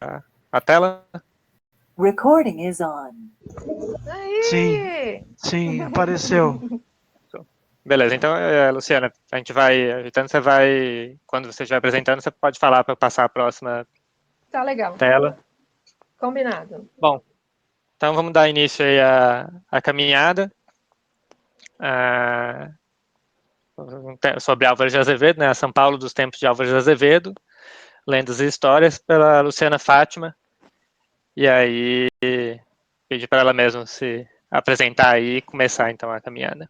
a tela? Recording is on. Sim, sim, apareceu. Beleza, então, Luciana, a gente vai ajeitando, você vai, quando você estiver apresentando, você pode falar para passar a próxima Tá legal. tela. Combinado. Bom, então vamos dar início aí à caminhada. Sobre Álvares de Azevedo, né, São Paulo dos Tempos de Álvares de Azevedo, Lendas e Histórias, pela Luciana Fátima. E aí, pedir para ela mesma se apresentar aí e começar então a caminhada.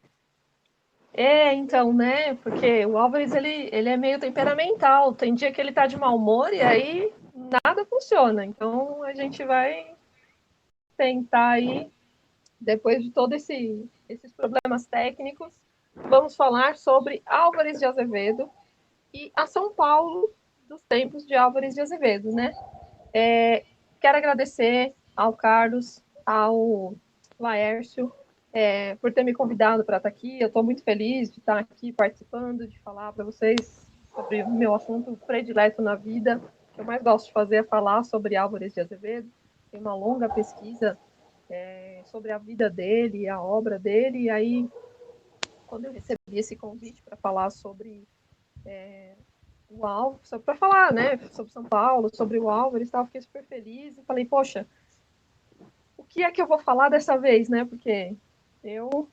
Então, né? Porque o Álvares ele é meio temperamental. Tem dia que ele tá de mau humor e aí nada funciona. Então a gente vai tentar aí, depois de todos esses problemas técnicos, vamos falar sobre Álvares de Azevedo e a São Paulo dos tempos de Álvares de Azevedo, né? Quero agradecer ao Carlos, ao Laércio, por ter me convidado para estar aqui. Eu estou muito feliz de estar aqui participando, de falar para vocês sobre o meu assunto predileto na vida. O que eu mais gosto de fazer é falar sobre Álvares de Azevedo. Tem uma longa pesquisa sobre a vida dele, a obra dele, e aí, quando eu recebi esse convite para falar sobre o Álvares, para falar, né, sobre São Paulo, sobre o Álvares, eu fiquei super feliz e falei, poxa, o que é que eu vou falar dessa vez, né? Porque eu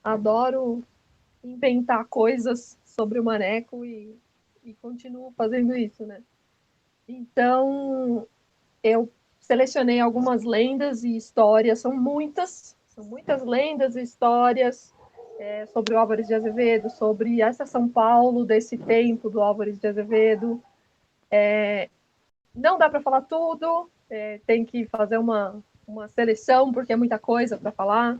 adoro inventar coisas sobre o Maneco e continuo fazendo isso, né? Então, eu selecionei algumas lendas e histórias, são muitas lendas e histórias sobre o Álvares de Azevedo, sobre essa São Paulo desse tempo do Álvares de Azevedo. Não dá para falar tudo, tem que fazer uma seleção, porque é muita coisa para falar.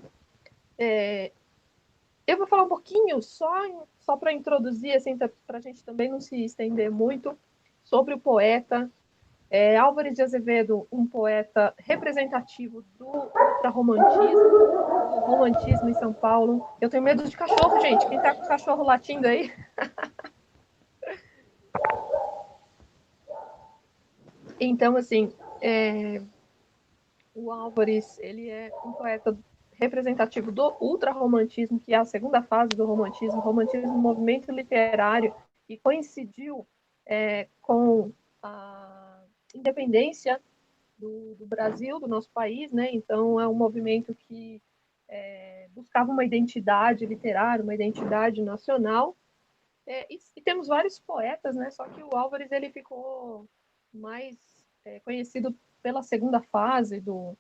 Eu vou falar um pouquinho, só para introduzir, assim, para a gente também não se estender muito, sobre o poeta Álvares de Azevedo, um poeta representativo do ultrarromantismo, do romantismo em São Paulo. Eu tenho medo de cachorro, gente. Quem tá com o cachorro latindo aí? Então, assim, o Álvares, ele é um poeta representativo do ultrarromantismo, que é a segunda fase do romantismo. O romantismo é um movimento literário que coincidiu com a independência do Brasil, do nosso país, né? Então é um movimento que buscava uma identidade literária, uma identidade nacional. E temos vários poetas, né? Só que o Álvares ele ficou mais conhecido pela segunda fase do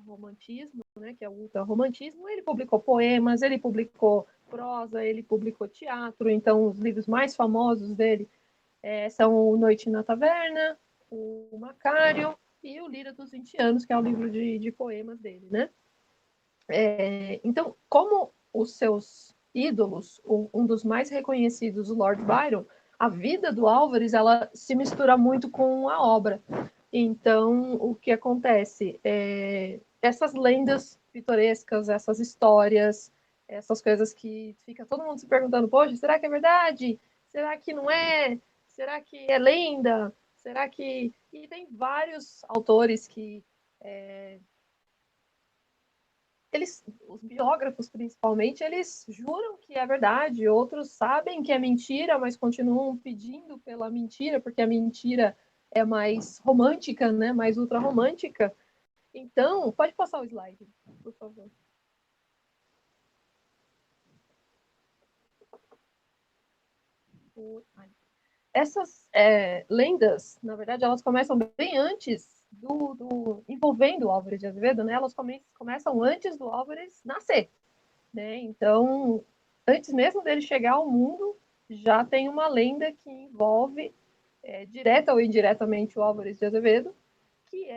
romantismo, né? Que é o ultrarromantismo. Ele publicou poemas, ele publicou prosa, ele publicou teatro. Então os livros mais famosos dele são o Noite na Taverna, o Macário e o Lira dos 20 Anos, que é o livro de poemas dele, né? Então, como os seus ídolos, um dos mais reconhecidos, o Lord Byron, a vida do Álvares ela se mistura muito com a obra. Então, o que acontece? Essas lendas pitorescas, essas histórias, essas coisas que fica todo mundo se perguntando, poxa, será que é verdade? Será que não é? Será que é lenda? Será que... E tem vários autores que os biógrafos principalmente, eles juram que é verdade, outros sabem que é mentira, mas continuam pedindo pela mentira, porque a mentira é mais romântica, né? Mais ultra romântica. Então, pode passar o slide, por favor. Essas lendas, na verdade, elas começam bem antes envolvendo o Álvares de Azevedo, né? Elas começam antes do Álvares nascer, né? Então, antes mesmo dele chegar ao mundo, já tem uma lenda que envolve, direta ou indiretamente, o Álvares de Azevedo, que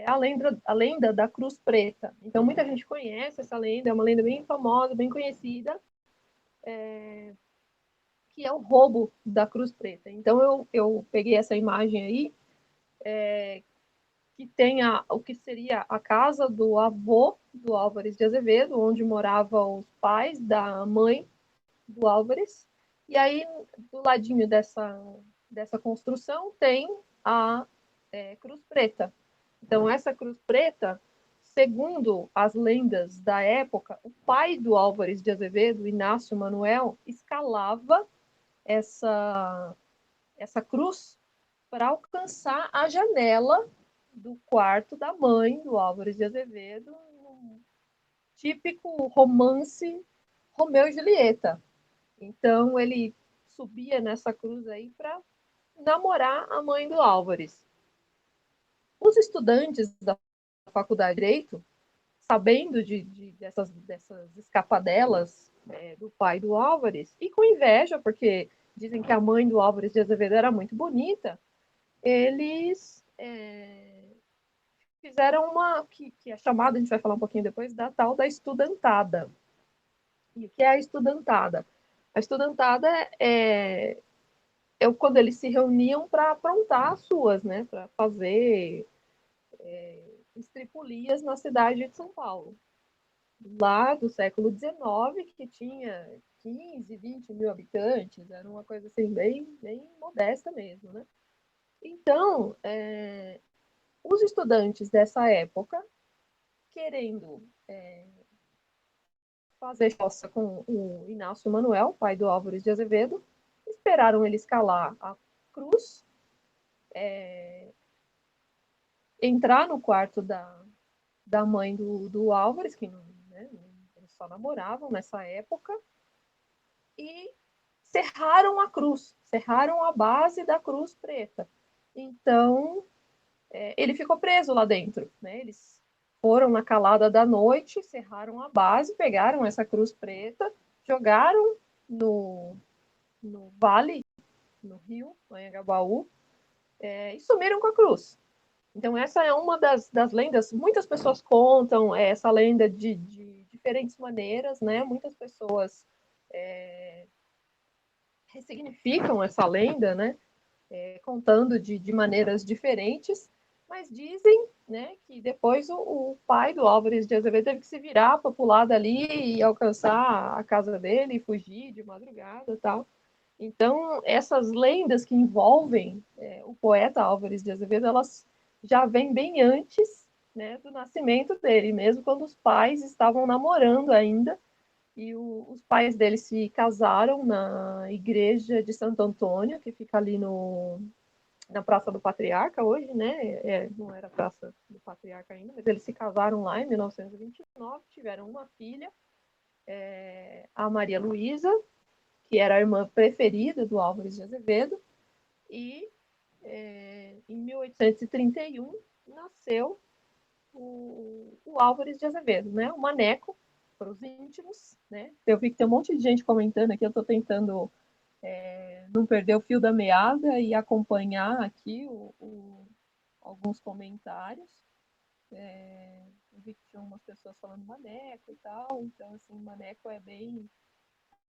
a lenda da Cruz Preta. Então, muita gente conhece essa lenda, é uma lenda bem famosa, bem conhecida, que é o roubo da Cruz Preta. Então, eu peguei essa imagem aí, que tem o que seria a casa do avô do Álvares de Azevedo, onde moravam os pais da mãe do Álvares. E aí, do ladinho dessa construção, tem cruz preta. Então, essa cruz preta, segundo as lendas da época, o pai do Álvares de Azevedo, Inácio Manuel, escalava essa cruz para alcançar a janela do quarto da mãe do Álvares de Azevedo, um típico romance Romeu e Julieta. Então, ele subia nessa cruz aí para namorar a mãe do Álvares. Os estudantes da Faculdade de Direito, sabendo dessas escapadelas do pai do Álvares, e com inveja, porque dizem que a mãe do Álvares de Azevedo era muito bonita, eles fizeram uma, que é chamada, a gente vai falar um pouquinho depois, da tal da estudantada. E o que é a estudantada? A estudantada é quando eles se reuniam para aprontar as suas, né? Para fazer estripulias na cidade de São Paulo. Lá do século XIX, que tinha 15, 20 mil habitantes, era uma coisa assim, bem modesta mesmo, né? Então, os estudantes dessa época, querendo fazer choça com o Inácio Manuel, pai do Álvares de Azevedo, esperaram ele escalar a cruz, entrar no quarto da mãe do Álvares, que né, eles só namoravam nessa época, e serraram a cruz, serraram a base da cruz preta. Então, ele ficou preso lá dentro, né? Eles foram na calada da noite, serraram a base, pegaram essa cruz preta, jogaram no vale, no rio, em Anhangabaú, e sumiram com a cruz. Então, essa é uma das lendas. Muitas pessoas contam essa lenda de diferentes maneiras, né? Muitas pessoas ressignificam essa lenda, né? Contando de maneiras diferentes, mas dizem, né, que depois o pai do Álvares de Azevedo teve que se virar para pular dali e alcançar a casa dele e fugir de madrugada e tal. Então, essas lendas que envolvem o poeta Álvares de Azevedo, elas já vêm bem antes, né, do nascimento dele, mesmo quando os pais estavam namorando ainda, e os pais dele se casaram na igreja de Santo Antônio, que fica ali na Praça do Patriarca hoje, né? Não era Praça do Patriarca ainda, mas eles se casaram lá em 1929, tiveram uma filha, a Maria Luísa, que era a irmã preferida do Álvares de Azevedo, e em 1831 nasceu o Álvares de Azevedo, né? O Maneco, para os íntimos, né? Eu vi que tem um monte de gente comentando aqui, eu estou tentando não perder o fio da meada e acompanhar aqui alguns comentários. Eu vi que tinha umas pessoas falando Maneco e tal, então assim, Maneco é bem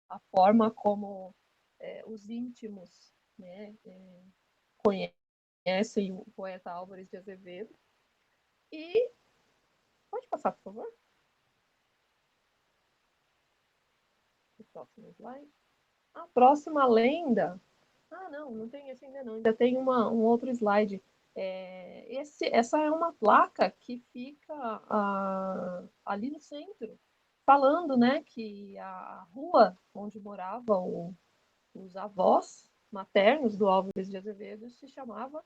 a forma como os íntimos, né, conhecem o poeta Álvares de Azevedo. E pode passar, por favor? O próximo slide. A próxima lenda. Não tem esse ainda não. Ainda tem um outro slide. Essa é uma placa que fica ali no centro, falando, né, que a rua onde moravam os avós maternos do Álvares de Azevedo se chamava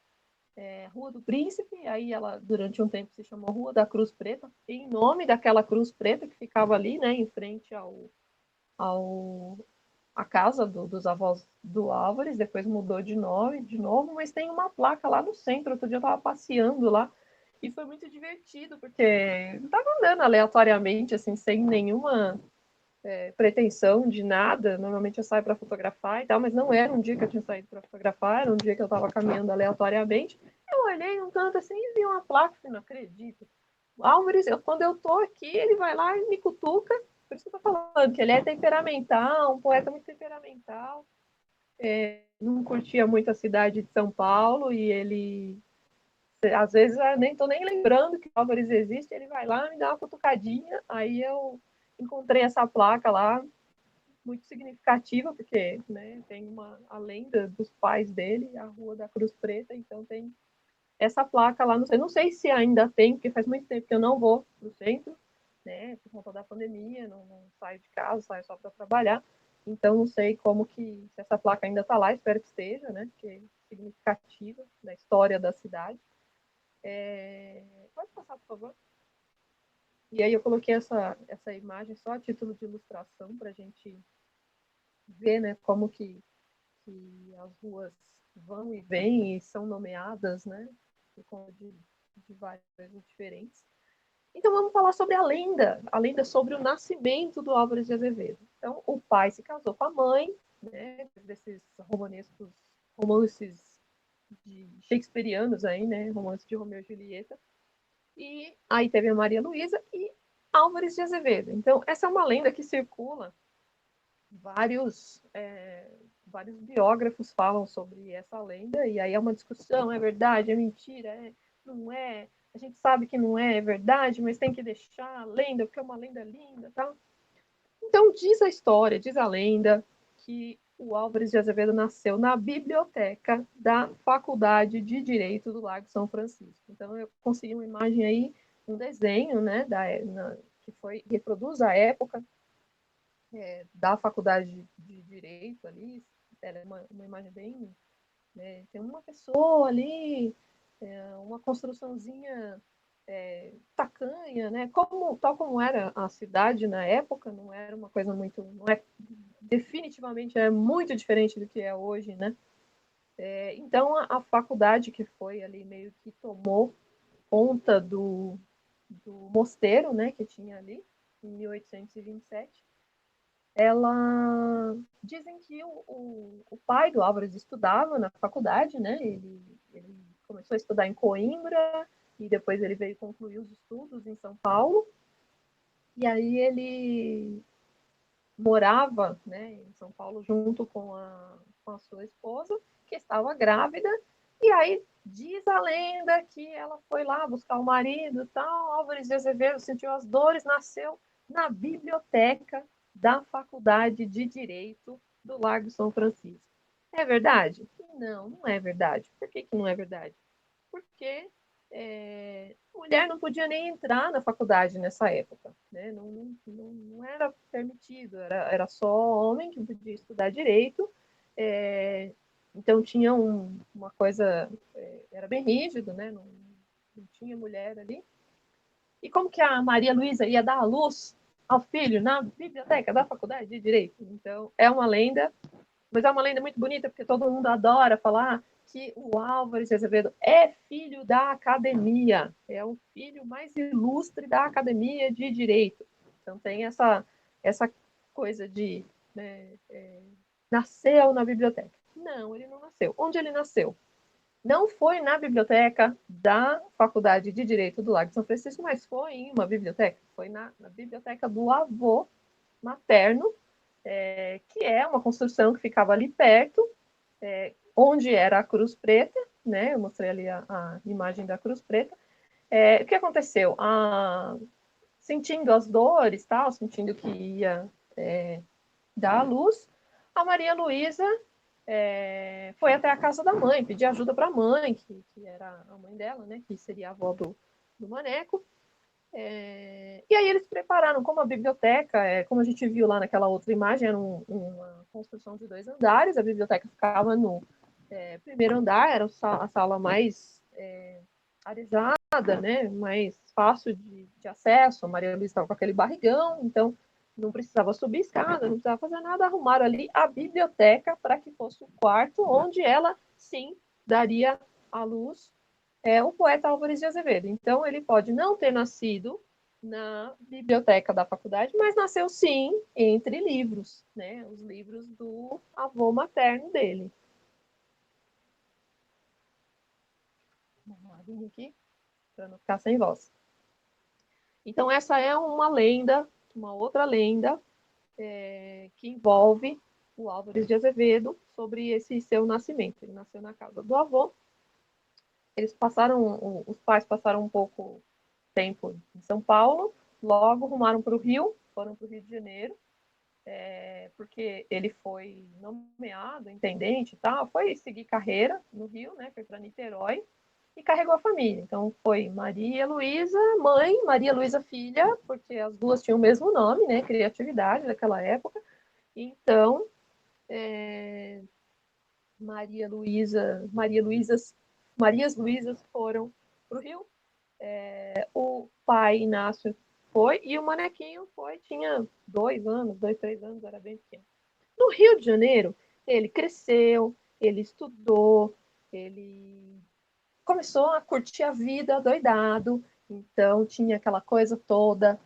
Rua do Príncipe. Aí ela, durante um tempo, se chamou Rua da Cruz Preta, em nome daquela cruz preta que ficava ali, né, em frente a casa dos avós do Álvares. Depois mudou de novo, mas tem uma placa lá no centro. Outro dia eu estava passeando lá e foi muito divertido, porque eu estava andando aleatoriamente, assim, sem nenhuma pretensão de nada. Normalmente eu saio para fotografar e tal, mas não era um dia que eu tinha saído para fotografar, era um dia que eu estava caminhando aleatoriamente. Eu olhei um tanto assim e vi uma placa, não acredito. O Álvares, quando eu tô aqui, ele vai lá e me cutuca. Por isso que eu tô falando, que ele é temperamental, um poeta muito temperamental. Não curtia muito a cidade de São Paulo, e ele, às vezes, eu nem tô nem lembrando que o Álvares existe, ele vai lá e me dá uma cutucadinha. Aí eu encontrei essa placa lá, muito significativa, porque, né, tem a lenda dos pais dele, a Rua da Cruz Preta, então tem essa placa lá, não sei se ainda tem, porque faz muito tempo que eu não vou para o centro, né, por conta da pandemia, não saio de casa, saio só para trabalhar, então não sei como que, se essa placa ainda está lá, espero que esteja, né, porque é significativa da história da cidade. Pode passar, por favor. E aí eu coloquei essa imagem só a título de ilustração para a gente ver, né, como que as ruas vão e vêm e são nomeadas, né, por conta de várias coisas diferentes. Então vamos falar sobre a lenda sobre o nascimento do Álvares de Azevedo. Então o pai se casou com a mãe, né, desses romances de shakespearianos aí, né, romance de Romeu e Julieta. E aí teve a Maria Luísa e Álvares de Azevedo. Então essa é uma lenda que circula. Vários biógrafos falam sobre essa lenda, e aí é uma discussão, é verdade, é mentira, não é, a gente sabe que não é verdade, mas tem que deixar a lenda, porque é uma lenda linda, tá? Então diz a história, diz a lenda, que o Álvares de Azevedo nasceu na biblioteca da Faculdade de Direito do Largo São Francisco. Então eu consegui uma imagem aí, um desenho, né, que reproduz a época, da faculdade de Direito ali, ela é uma imagem bem, né, tem uma pessoa ali, uma construçãozinha tacanha, né, tal como era a cidade na época, não era uma coisa muito, definitivamente é muito diferente do que é hoje, né. Então a faculdade que foi ali meio que tomou conta do mosteiro, né, que tinha ali em 1827. Dizem que o pai do Álvares estudava na faculdade, né? Ele começou a estudar em Coimbra e depois ele veio concluir os estudos em São Paulo. E aí ele morava, né, em São Paulo junto com a sua esposa, que estava grávida. E aí diz a lenda que ela foi lá buscar o marido, tal. Álvares de Azevedo sentiu as dores, nasceu na biblioteca da Faculdade de Direito do Largo São Francisco. É verdade? Não é verdade. Por que não é verdade? Porque mulher não podia nem entrar na faculdade nessa época, né? Não era permitido, era só homem que podia estudar direito. Então tinha uma coisa, era bem rígido, né? Não tinha mulher ali. E como que a Maria Luísa ia dar à luz ao filho na biblioteca da Faculdade de Direito? Então, é uma lenda, mas é uma lenda muito bonita, porque todo mundo adora falar que o Álvares de Azevedo é filho da academia, é o filho mais ilustre da Academia de Direito. Então, tem essa coisa de, né, nasceu na biblioteca. Não, ele não nasceu. Onde ele nasceu? Não foi na biblioteca da Faculdade de Direito do Largo de São Francisco, mas foi em uma biblioteca. Foi na biblioteca do avô materno, que é uma construção que ficava ali perto, onde era a Cruz Preta, né? Eu mostrei ali a imagem da Cruz Preta. O que aconteceu? Sentindo as dores, tal, sentindo que ia dar à luz, a Maria Luísa foi até a casa da mãe, pedir ajuda para a mãe, que era a mãe dela, né, que seria a avó do Maneco. E aí eles prepararam como a biblioteca, como a gente viu lá naquela outra imagem, era uma construção de 2 andares, a biblioteca ficava no primeiro andar, era a sala mais arejada, né, mais fácil de acesso. A Maria Luísa estava com aquele barrigão, então não precisava subir escada, não precisava fazer nada, arrumaram ali a biblioteca para que fosse o quarto onde ela, sim, daria à luz o poeta Álvares de Azevedo. Então, ele pode não ter nascido na biblioteca da faculdade, mas nasceu, sim, entre livros, né? Os livros do avô materno dele. Vamos lá, vim aqui, para não ficar sem voz. Então, essa é uma lenda, uma outra lenda, que envolve o Álvares de Azevedo sobre esse seu nascimento. Ele nasceu na casa do avô. Os pais passaram um pouco tempo em São Paulo, logo rumaram para o Rio, foram para o Rio de Janeiro, porque ele foi nomeado intendente e tal, foi seguir carreira no Rio, né, foi para Niterói, e carregou a família. Então, foi Maria Luísa, mãe, Maria Luísa, filha, porque as duas tinham o mesmo nome, né? Criatividade daquela época. Então, Marias Luísas foram para o Rio. O pai, Inácio, foi, e o Manequinho foi, tinha 2 anos, 2, 3 anos, era bem pequeno. No Rio de Janeiro, ele cresceu, ele estudou, ele começou a curtir a vida doidado, então tinha aquela coisa toda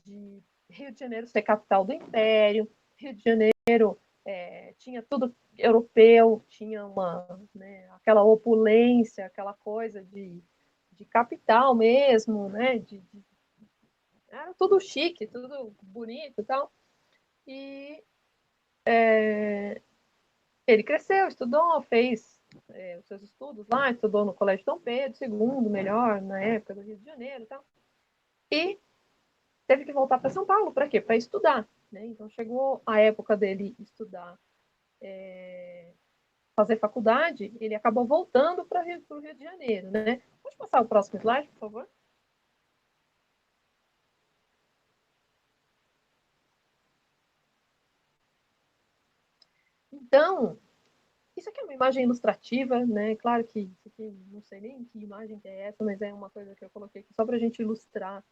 de Rio de Janeiro ser capital do Império, Rio de Janeiro tinha tudo europeu, tinha aquela opulência, aquela coisa de capital mesmo, né? Era tudo chique, tudo bonito e tal. E ele cresceu, estudou, fez os seus estudos lá, estudou no Colégio Dom Pedro II, melhor, na época do Rio de Janeiro e tal. E teve que voltar para São Paulo, para quê? Para estudar. Né? Então chegou a época dele estudar, fazer faculdade, ele acabou voltando para o Rio de Janeiro. Né? Pode passar o próximo slide, por favor? Então, isso aqui é uma imagem ilustrativa, né? Claro que isso aqui, não sei nem que imagem que é essa, mas é uma coisa que eu coloquei aqui só para a gente ilustrar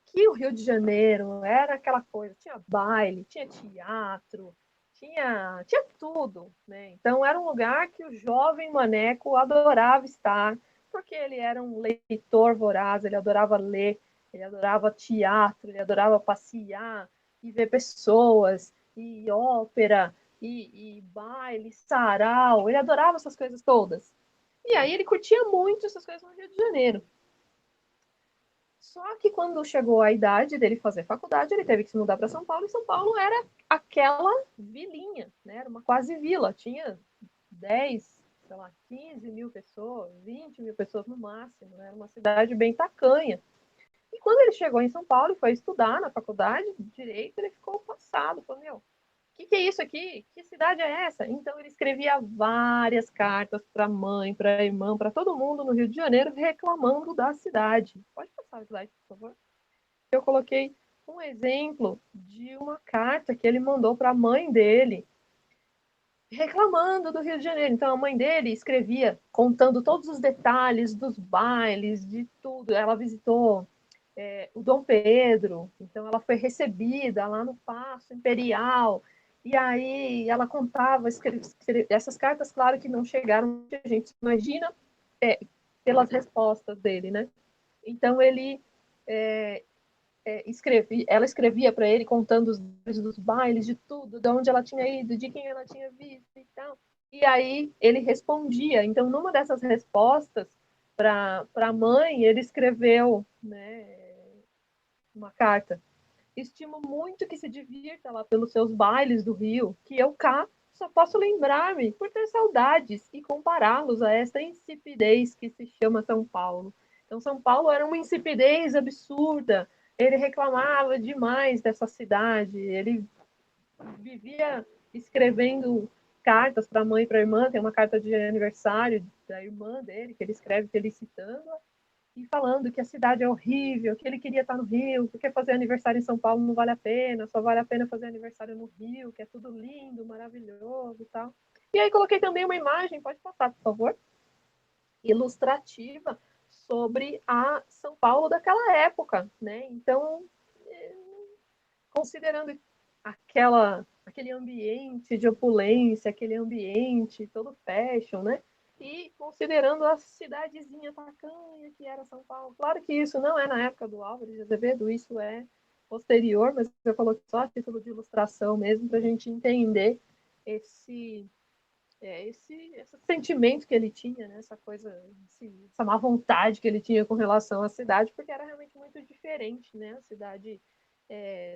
que o Rio de Janeiro era aquela coisa, tinha baile, tinha teatro, tinha tudo, né? Então era um lugar que o jovem maneco adorava estar, porque ele era um leitor voraz, ele adorava ler, ele adorava teatro, ele adorava passear e ver pessoas, e ópera, e baile, sarau, ele adorava essas coisas todas. E aí ele curtia muito essas coisas no Rio de Janeiro. Só que quando chegou a idade dele fazer faculdade, ele teve que se mudar para São Paulo, e São Paulo era aquela vilinha, né? Era uma quase vila, tinha 10, sei lá, 15 mil pessoas, 20 mil pessoas no máximo, né? Era uma cidade bem tacanha. E quando ele chegou em São Paulo e foi estudar na faculdade de Direito, ele ficou passado, falou, meu, o que é isso aqui? Que cidade é essa? Então ele escrevia várias cartas para a mãe, para a irmã, para todo mundo no Rio de Janeiro reclamando da cidade. Pode passar o slide, por favor? Eu coloquei um exemplo de uma carta que ele mandou para a mãe dele reclamando do Rio de Janeiro. Então a mãe dele escrevia contando todos os detalhes dos bailes, de tudo. Ela visitou o Dom Pedro, então ela foi recebida lá no Paço Imperial, e aí ela contava, essas cartas, claro que não chegaram, a gente imagina pelas respostas dele, né? Então ele ela escrevia para ele contando os dos bailes, de tudo, de onde ela tinha ido, de quem ela tinha visto e tal. E aí ele respondia. Então, numa dessas respostas para a mãe, ele escreveu, né, uma carta. Estimo muito que se divirta lá pelos seus bailes do Rio, que eu cá só posso lembrar-me por ter saudades e compará-los a esta insipidez que se chama São Paulo. Então, São Paulo era uma insipidez absurda. Ele reclamava demais dessa cidade. Ele vivia escrevendo cartas para a mãe e para a irmã. Tem uma carta de aniversário da irmã dele que ele escreve felicitando-a e falando que a cidade é horrível, que ele queria estar no Rio, porque fazer aniversário em São Paulo não vale a pena, só vale a pena fazer aniversário no Rio, que é tudo lindo, maravilhoso e tal. E aí coloquei também uma imagem, pode passar, por favor, ilustrativa sobre a São Paulo daquela época, né? Então, considerando aquele ambiente de opulência, aquele ambiente todo fashion, né? E considerando a cidadezinha tacanha que era São Paulo. Claro que isso não é na época do Álvares de Azevedo, isso é posterior, mas eu coloquei só a título de ilustração mesmo, para a gente entender esse sentimento que ele tinha, né? Essa coisa, essa má vontade que ele tinha com relação à cidade, porque era realmente muito diferente, né? A cidade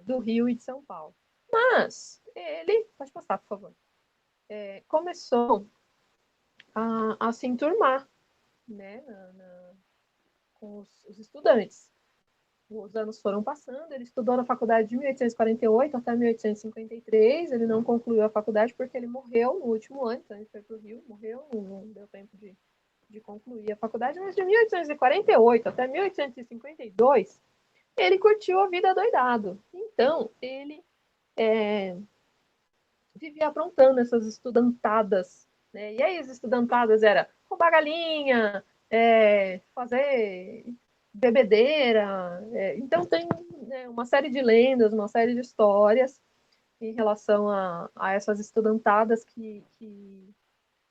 do Rio e de São Paulo. Mas ele, pode passar, por favor, começou a se enturmar, né, com os estudantes. Os anos foram passando, ele estudou na faculdade de 1848 até 1853, ele não concluiu a faculdade porque ele morreu no último ano, então ele foi para o Rio, morreu, não deu tempo de de concluir a faculdade, mas de 1848 até 1852, ele curtiu a vida doidado. Então, ele vivia aprontando essas estudantadas, né? E aí as estudantadas era roubar galinha, fazer bebedeira. Então tem, né, uma série de lendas, uma série de histórias em relação a essas estudantadas que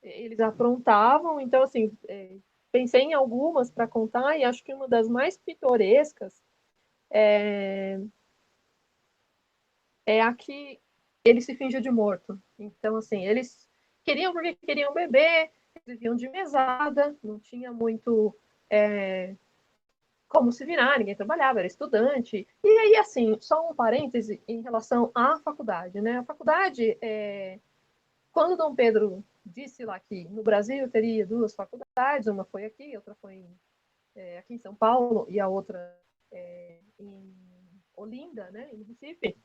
eles aprontavam. Então, assim, pensei em algumas para contar, e acho que uma das mais pitorescas é a que ele se fingiu de morto. Então, assim, eles queriam porque queriam beber, viviam de mesada, não tinha muito como se virar, ninguém trabalhava, era estudante. E aí, assim, só um parêntese em relação à faculdade, né? A faculdade, quando Dom Pedro disse lá que no Brasil teria 2 faculdades, uma foi aqui, outra foi aqui em São Paulo, e a outra em Olinda, né, em Recife,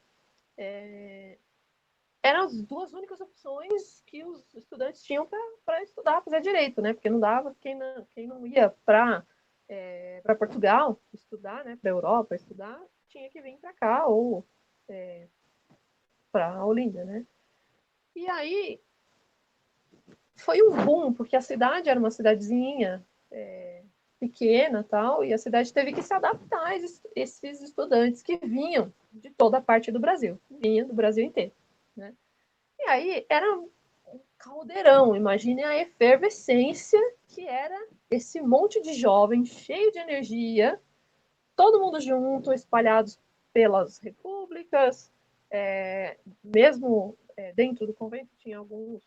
eram as 2 únicas opções que os estudantes tinham para estudar, fazer direito, né? Porque não dava, quem não ia para Portugal estudar, né? Para a Europa estudar, tinha que vir para cá ou para Olinda, né? E aí foi um boom, porque a cidade era uma cidadezinha pequena, tal, e a cidade teve que se adaptar a esses estudantes que vinham de toda a parte do Brasil, vinham do Brasil inteiro, né? E aí era um caldeirão, imagine a efervescência que era esse monte de jovens cheio de energia, todo mundo junto, espalhados pelas repúblicas, mesmo dentro do convento tinha alguns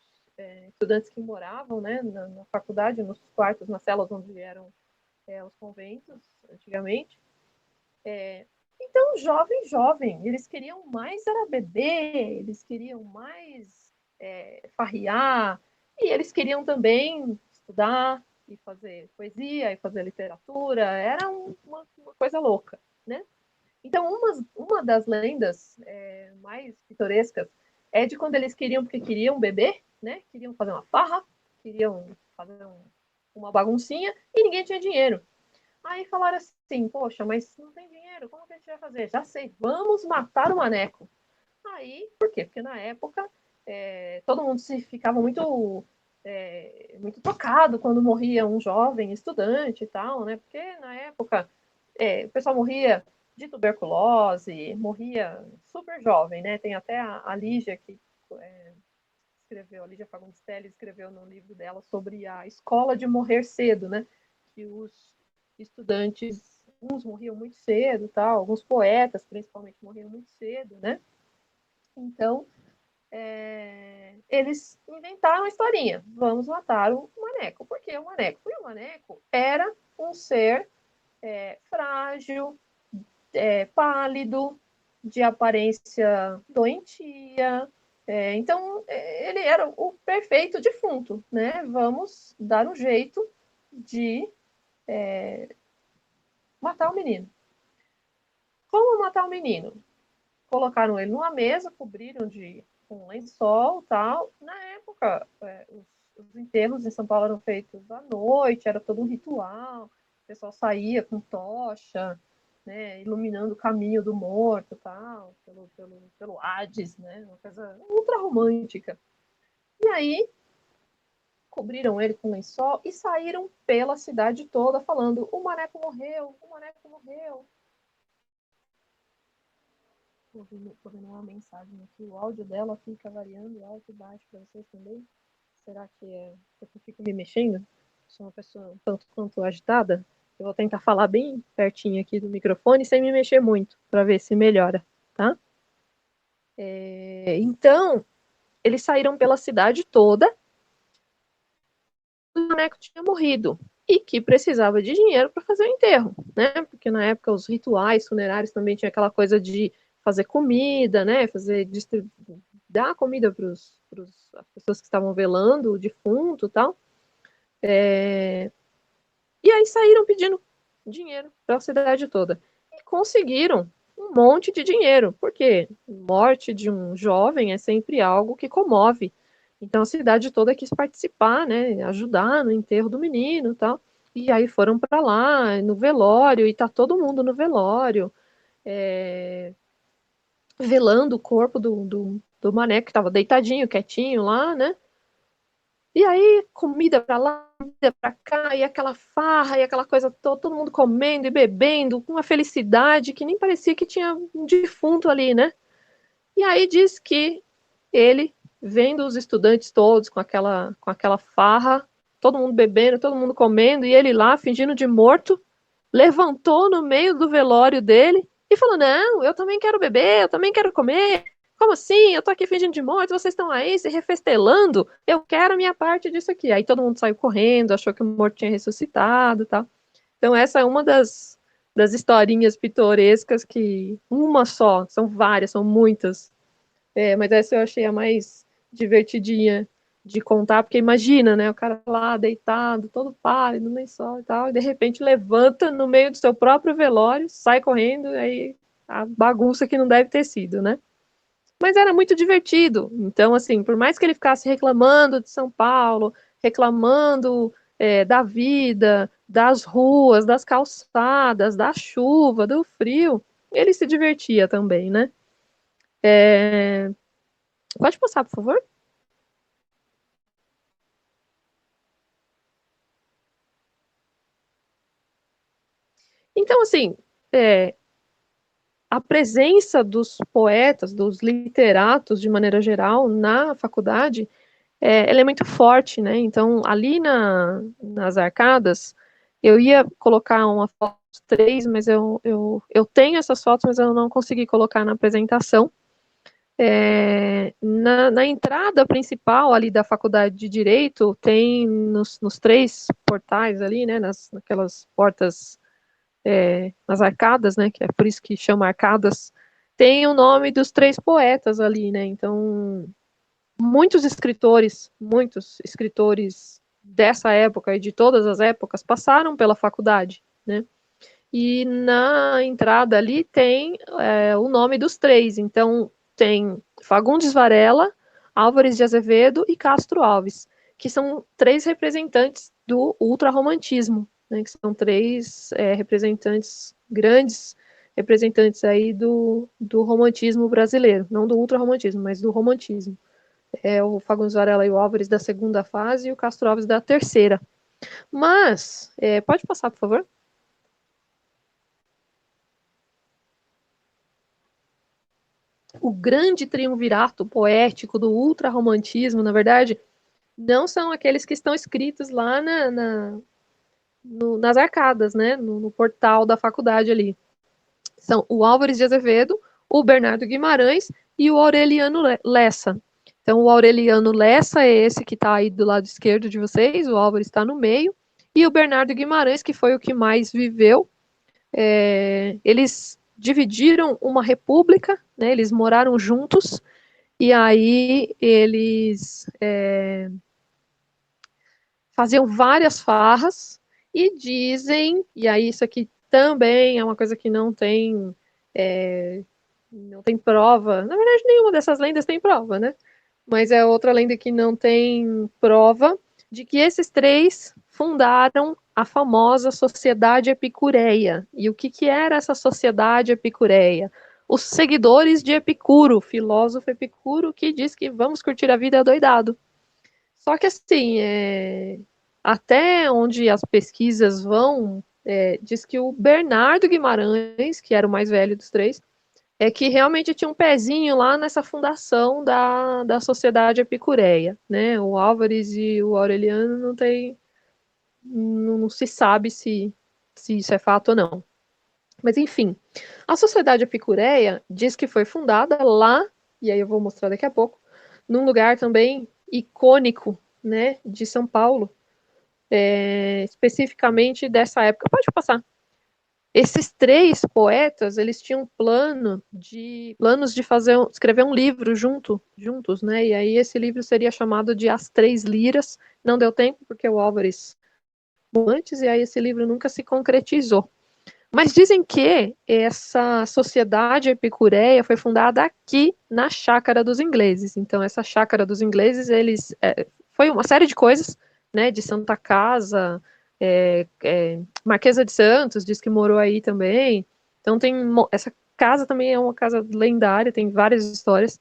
estudantes que moravam, né, na faculdade, nos quartos, nas celas onde eram os conventos antigamente. Então, jovem, eles queriam mais era beber, eles queriam mais farrear, e eles queriam também estudar e fazer poesia e fazer literatura, era uma coisa louca, né? Então, uma das lendas mais pitorescas é de quando eles queriam, porque queriam beber, né? Queriam fazer uma farra, queriam fazer uma baguncinha, e ninguém tinha dinheiro. Aí falaram assim, poxa, mas não tem dinheiro, como que a gente vai fazer? Já sei, vamos matar o maneco. Aí, por quê? Porque na época todo mundo se ficava muito tocado quando morria um jovem estudante e tal, né? Porque na época o pessoal morria de tuberculose, morria super jovem, né? Tem até a Lígia que escreveu, a Lígia Fagundes Telles escreveu no livro dela sobre a escola de morrer cedo, né? Que os estudantes, uns morriam muito cedo, tal, alguns poetas, principalmente, morriam muito cedo, né? Então, eles inventaram a historinha. Vamos matar o maneco. Por que o maneco? Porque o maneco era um ser frágil, pálido, de aparência doentia. Então, ele era o perfeito defunto, né? Vamos dar um jeito de matar o menino. Como matar o menino? Colocaram ele numa mesa, cobriram com um lençol e tal. Na época, os enterros em São Paulo eram feitos à noite, era todo um ritual. O pessoal saía com tocha, né, iluminando o caminho do morto, tal, pelo Hades, né, uma coisa ultra romântica. E aí, cobriram ele com lençol e saíram pela cidade toda falando: o maneco morreu, o maneco morreu. Tô vendo uma mensagem aqui, o áudio dela fica variando alto e baixo para vocês também. Será que é porque eu fico me mexendo? Sou uma pessoa um tanto quanto agitada. Eu vou tentar falar bem pertinho aqui do microfone sem me mexer muito, para ver se melhora, tá? Então, eles saíram pela cidade toda. O maneco tinha morrido e que precisava de dinheiro para fazer o enterro, né? Porque na época os rituais funerários também tinha aquela coisa de fazer comida, né? Dar comida para as pessoas que estavam velando o defunto e tal. E aí saíram pedindo dinheiro para a cidade toda. E conseguiram um monte de dinheiro, porque morte de um jovem é sempre algo que comove. Então a cidade toda quis participar, né, ajudar no enterro do menino e tal. E aí foram para lá, no velório, e tá todo mundo no velório, velando o corpo do Mané, que estava deitadinho, quietinho lá, né? E aí, comida pra lá, comida pra cá, e aquela farra, e aquela coisa toda, todo mundo comendo e bebendo, com uma felicidade que nem parecia que tinha um defunto ali, né? E aí diz que ele, vendo os estudantes todos com aquela farra, todo mundo bebendo, todo mundo comendo, e ele lá, fingindo de morto, levantou no meio do velório dele e falou: Não, eu também quero beber, eu também quero comer. Como assim? Eu tô aqui fingindo de morte, vocês estão aí se refestelando. Eu quero a minha parte disso aqui. Aí todo mundo saiu correndo, achou que o morto tinha ressuscitado e tal. Então, essa é uma das historinhas pitorescas que. Uma só, são várias, são muitas. Mas essa eu achei a mais divertidinha de contar, porque imagina, né, o cara lá deitado, todo pálido, nem sol e tal, e de repente levanta no meio do seu próprio velório, sai correndo, aí a bagunça que não deve ter sido, né? Mas era muito divertido. Então, assim, por mais que ele ficasse reclamando de São Paulo, reclamando da vida, das ruas, das calçadas, da chuva, do frio, ele se divertia também, né? Pode passar, por favor? Então, assim, a presença dos poetas, dos literatos, de maneira geral, na faculdade, ela é muito forte, né? Então, ali nas arcadas, eu ia colocar uma foto dos três, mas eu tenho essas fotos, mas eu não consegui colocar na apresentação. Na entrada principal ali da faculdade de Direito, tem nos três portais ali, né? Naquelas portas, nas arcadas, né? Que é por isso que chama arcadas, tem o nome dos três poetas ali, né? Então, muitos escritores dessa época e de todas as épocas passaram pela faculdade, né? E na entrada ali tem o nome dos três. Então, tem Fagundes Varela, Álvares de Azevedo e Castro Alves, que são três representantes do ultrarromantismo, né? Que são três representantes, grandes representantes aí do romantismo brasileiro. Não do ultrarromantismo, mas do romantismo. O Fagundes Varela e o Álvares da segunda fase e o Castro Alves da terceira. Mas, pode passar, por favor? O grande triunvirato poético do ultrarromantismo, na verdade, não são aqueles que estão escritos lá nas arcadas, né? No portal da faculdade ali. São o Álvares de Azevedo, o Bernardo Guimarães e o Aureliano Lessa. Então, o Aureliano Lessa é esse que está aí do lado esquerdo de vocês, o Álvares está no meio, e o Bernardo Guimarães, que foi o que mais viveu. Eles dividiram uma república, né, eles moraram juntos, e aí eles faziam várias farras, e dizem, e aí isso aqui também é uma coisa que não tem prova, na verdade nenhuma dessas lendas tem prova, né? Mas é outra lenda que não tem prova de que esses três fundaram a famosa Sociedade Epicureia. E o que era essa Sociedade Epicureia? Os seguidores de Epicuro, filósofo Epicuro, que diz que vamos curtir a vida doidado. Só que assim, até onde as pesquisas vão, diz que o Bernardo Guimarães, que era o mais velho dos três, que realmente tinha um pezinho lá nessa fundação da Sociedade Epicureia, né? O Álvares e o Aureliano não se sabe se isso é fato ou não. Mas enfim, a Sociedade Epicureia diz que foi fundada lá, e aí eu vou mostrar daqui a pouco, num lugar também icônico, né, de São Paulo, especificamente dessa época. Pode passar. Esses três poetas, eles tinham planos de escrever um livro juntos, né? E aí esse livro seria chamado de As Três Liras. Não deu tempo porque o Álvares antes, e aí esse livro nunca se concretizou. Mas dizem que essa sociedade epicureia foi fundada aqui na Chácara dos Ingleses. Então, essa Chácara dos Ingleses, foi uma série de coisas, né, de Santa Casa, Marquesa de Santos, diz que morou aí também. Então, essa casa também é uma casa lendária, tem várias histórias.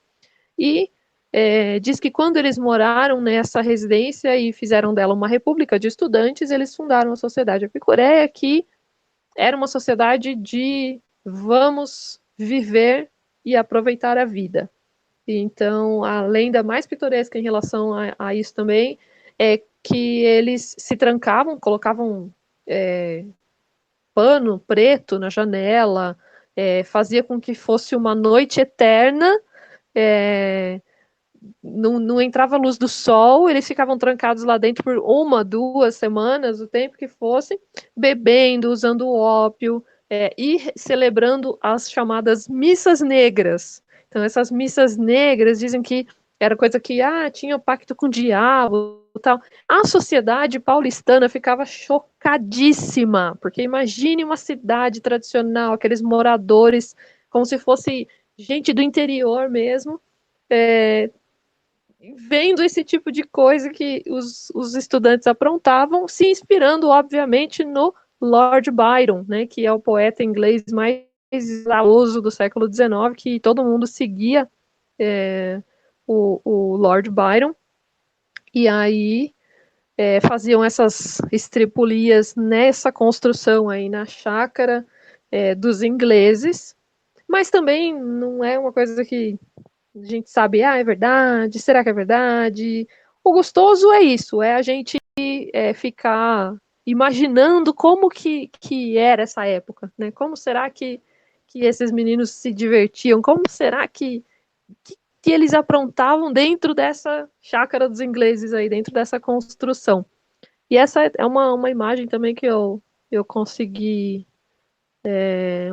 E diz que quando eles moraram nessa residência e fizeram dela uma república de estudantes, eles fundaram a Sociedade Epicureia, que era uma sociedade de vamos viver e aproveitar a vida. Então, a lenda mais pitoresca em relação a isso também é que eles se trancavam, colocavam pano preto na janela, fazia com que fosse uma noite eterna, não entrava a luz do sol, eles ficavam trancados lá dentro por 1, 2 semanas, o tempo que fosse, bebendo, usando ópio, e celebrando as chamadas missas negras. Então, essas missas negras dizem que era coisa que tinha pacto com o diabo e tal. A sociedade paulistana ficava chocadíssima, porque imagine uma cidade tradicional, aqueles moradores, como se fosse gente do interior mesmo, vendo esse tipo de coisa que os estudantes aprontavam, se inspirando, obviamente, no Lord Byron, né, que é o poeta inglês mais famoso do século XIX, que todo mundo seguia o Lord Byron, e aí faziam essas estripulias nessa construção aí na chácara dos ingleses, mas também não é uma coisa que a gente sabe, é verdade, será que é verdade? O gostoso é isso, é a gente ficar imaginando como que era essa época, né? Como será que esses meninos se divertiam? Como será que eles aprontavam dentro dessa chácara dos ingleses aí, dentro dessa construção? E essa é uma imagem também que eu consegui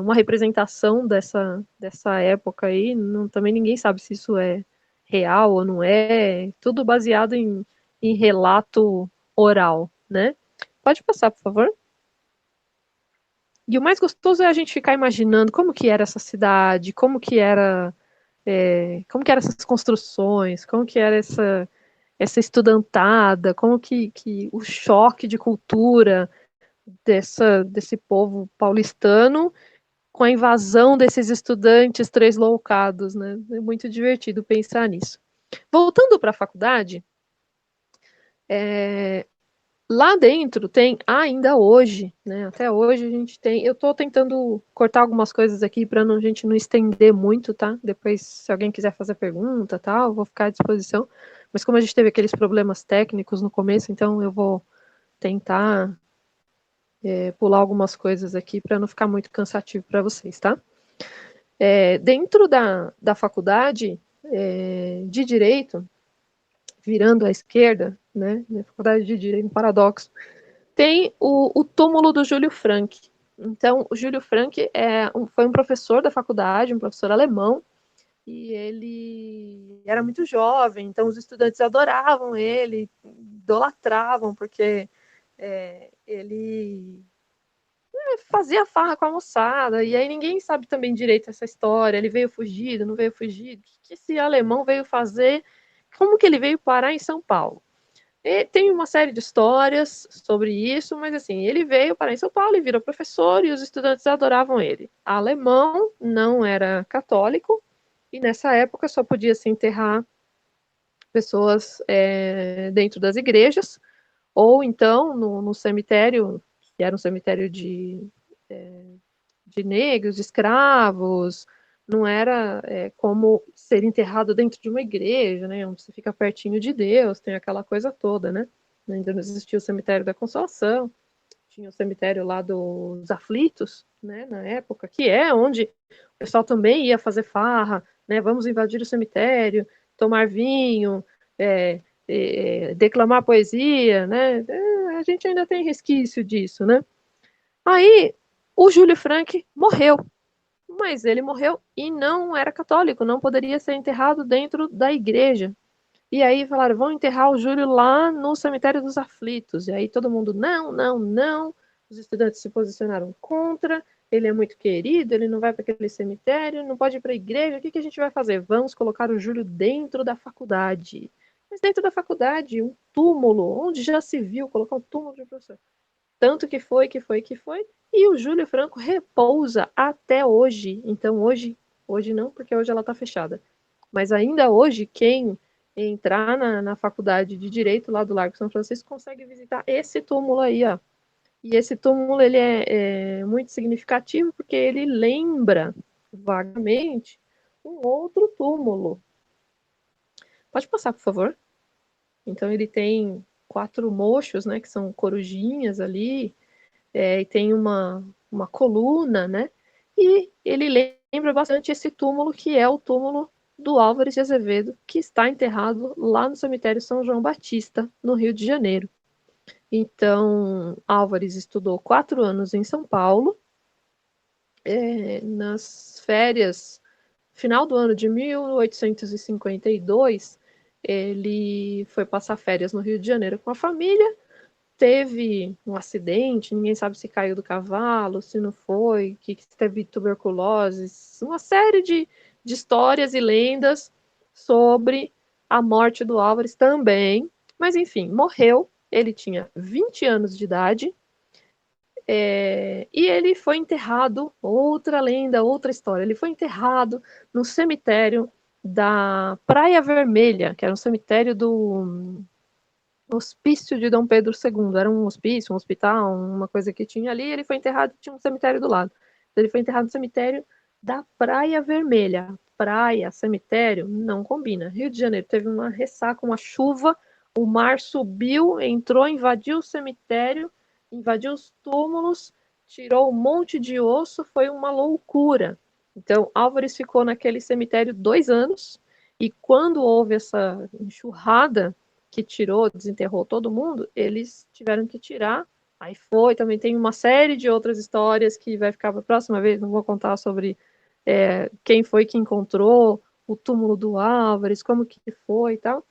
uma representação dessa época aí, também ninguém sabe se isso é real ou não é, tudo baseado em relato oral, né? Pode passar, por favor. E o mais gostoso é a gente ficar imaginando como que era essa cidade, como que era essas construções, como que era essa estudantada, como que o choque de cultura desse povo paulistano com a invasão desses estudantes translocados, né? É muito divertido pensar nisso. Voltando para a faculdade, lá dentro tem ainda hoje, né? Até hoje a gente tem. Eu estou tentando cortar algumas coisas aqui para a gente não estender muito, tá? Depois, se alguém quiser fazer pergunta, tal, vou ficar à disposição. Mas como a gente teve aqueles problemas técnicos no começo, então eu vou tentar pular algumas coisas aqui para não ficar muito cansativo para vocês, tá? Dentro da faculdade de Direito, virando à esquerda, né, na faculdade de Direito, um paradoxo, tem o túmulo do Júlio Frank. Então, o Júlio Frank foi um professor da faculdade, um professor alemão, e ele era muito jovem, então os estudantes adoravam ele, idolatravam, porque ele fazia farra com a moçada, e aí ninguém sabe também direito essa história, ele veio fugido, não veio fugido, o que esse alemão veio fazer, como que ele veio parar em São Paulo? E tem uma série de histórias sobre isso, mas assim, ele veio parar em São Paulo e virou professor, e os estudantes adoravam ele. Alemão, não era católico, e nessa época só podia se enterrar pessoas dentro das igrejas, ou então no cemitério, que era um cemitério de negros, de escravos, não era como ser enterrado dentro de uma igreja, né, onde você fica pertinho de Deus, tem aquela coisa toda, né? Ainda não existia o cemitério da Consolação, tinha o cemitério lá dos Aflitos, né, na época, que é onde o pessoal também ia fazer farra, né, vamos invadir o cemitério, tomar vinho, declamar poesia, né, a gente ainda tem resquício disso, né. Aí, o Júlio Frank morreu, mas ele morreu e não era católico, não poderia ser enterrado dentro da igreja. E aí falaram, vão enterrar o Júlio lá no cemitério dos Aflitos. E aí todo mundo, não, não, não. Os estudantes se posicionaram contra, ele é muito querido, ele não vai para aquele cemitério, não pode ir para a igreja, o que a gente vai fazer? Vamos colocar o Júlio dentro da faculdade. Mas dentro da faculdade, um túmulo, onde já se viu colocar um túmulo de professor? Tanto que foi, e o Júlio Franco repousa até hoje. Então hoje não, porque hoje ela está fechada. Mas ainda hoje, quem entrar na faculdade de Direito lá do Largo São Francisco consegue visitar esse túmulo aí, ó. E esse túmulo ele é muito significativo porque ele lembra vagamente um outro túmulo. Pode passar, por favor? Então ele tem 4 mochos, né, que são corujinhas ali, e tem uma coluna, né? E ele lembra bastante esse túmulo que é o túmulo do Álvares de Azevedo, que está enterrado lá no cemitério São João Batista, no Rio de Janeiro. Então, Álvares estudou 4 anos em São Paulo. Nas férias, final do ano de 1852, ele foi passar férias no Rio de Janeiro com a família. Teve um acidente, ninguém sabe se caiu do cavalo, se não foi, que teve tuberculose, uma série de histórias e lendas sobre a morte do Álvares também. Mas, enfim, morreu. Ele tinha 20 anos de idade, e ele foi enterrado, outra lenda, outra história, ele foi enterrado no cemitério da Praia Vermelha, que era um cemitério do Hospício de Dom Pedro II, era um hospício, um hospital, uma coisa que tinha ali, ele foi enterrado, tinha um cemitério do lado. Então, ele foi enterrado no cemitério da Praia Vermelha. Praia, cemitério, não combina. Rio de Janeiro teve uma ressaca, uma chuva, o mar subiu, entrou, invadiu o cemitério, invadiu os túmulos, tirou um monte de osso, foi uma loucura. Então, Álvares ficou naquele cemitério 2 anos, e quando houve essa enxurrada que tirou, desenterrou todo mundo, eles tiveram que tirar. Aí foi, também tem uma série de outras histórias que vai ficar para a próxima vez, não vou contar sobre quem foi que encontrou o túmulo do Álvares, como que foi e tal.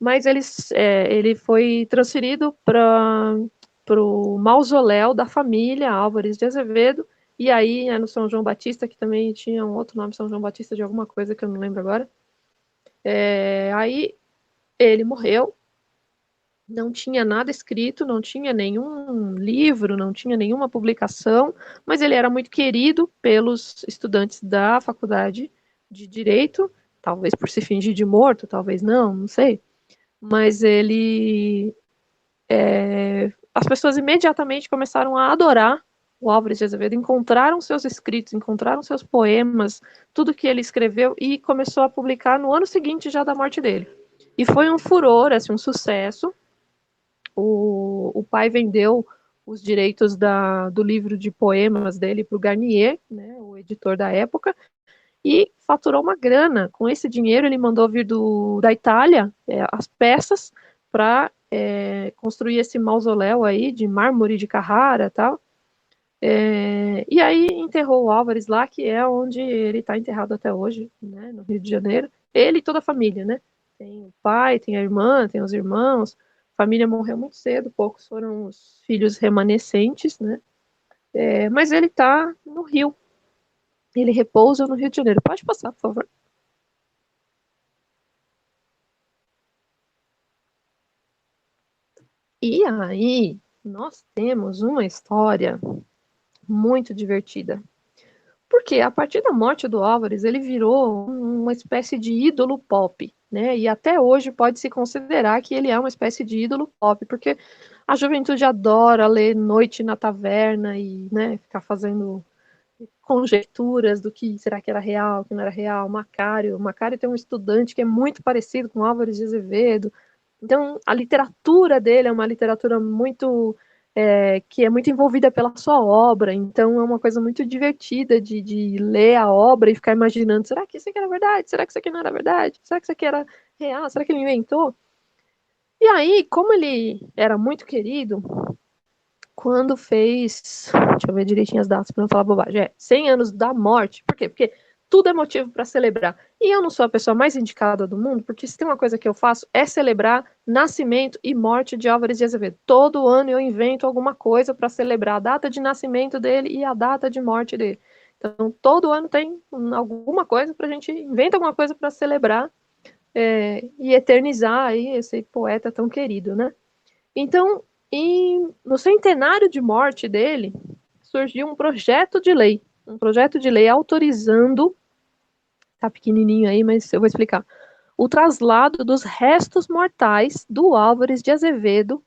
Mas ele foi transferido para o mausoléu da família Álvares de Azevedo, e aí no São João Batista, que também tinha um outro nome, São João Batista de alguma coisa que eu não lembro agora. Aí ele morreu, não tinha nada escrito, não tinha nenhum livro, não tinha nenhuma publicação, mas ele era muito querido pelos estudantes da faculdade de Direito, talvez por se fingir de morto, talvez não sei. Mas as pessoas imediatamente começaram a adorar o Álvares de Azevedo, encontraram seus escritos, encontraram seus poemas, tudo que ele escreveu, e começou a publicar no ano seguinte já da morte dele. E foi um furor, assim, um sucesso. O pai vendeu os direitos do livro de poemas dele para o Garnier, né, o editor da época, e faturou uma grana. Com esse dinheiro, ele mandou vir da Itália as peças para construir esse mausoléu aí de mármore de Carrara e tal. E aí enterrou o Álvares lá, que é onde ele está enterrado até hoje, né, no Rio de Janeiro. Ele e toda a família, né? Tem o pai, tem a irmã, tem os irmãos. A família morreu muito cedo, poucos foram os filhos remanescentes, né? Mas ele está no Rio. Ele repousa no Rio de Janeiro. Pode passar, por favor. E aí, nós temos uma história muito divertida. Porque a partir da morte do Álvares, ele virou uma espécie de ídolo pop, né? E até hoje pode-se considerar que ele é uma espécie de ídolo pop, porque a juventude adora ler Noite na Taverna e, né, ficar fazendo conjecturas do que será que era real, que não era real. Macário tem um estudante que é muito parecido com Álvares de Azevedo. Então, a literatura dele é uma literatura muito que é muito envolvida pela sua obra, então é uma coisa muito divertida de ler a obra e ficar imaginando, será que isso aqui era verdade? Será que isso aqui não era verdade? Será que isso aqui era real? Será que ele inventou? E aí, como ele era muito querido, quando fez, deixa eu ver direitinho as datas para não falar bobagem, 100 anos da morte, por quê? Porque tudo é motivo para celebrar. E eu não sou a pessoa mais indicada do mundo, porque se tem uma coisa que eu faço é celebrar nascimento e morte de Álvares de Azevedo. Todo ano eu invento alguma coisa para celebrar a data de nascimento dele e a data de morte dele. Então, todo ano tem alguma coisa para a gente inventa alguma coisa para celebrar e eternizar aí esse poeta tão querido, né? Então, no centenário de morte dele, surgiu um projeto de lei autorizando, tá pequenininho aí, mas eu vou explicar, o traslado dos restos mortais do Álvares de Azevedo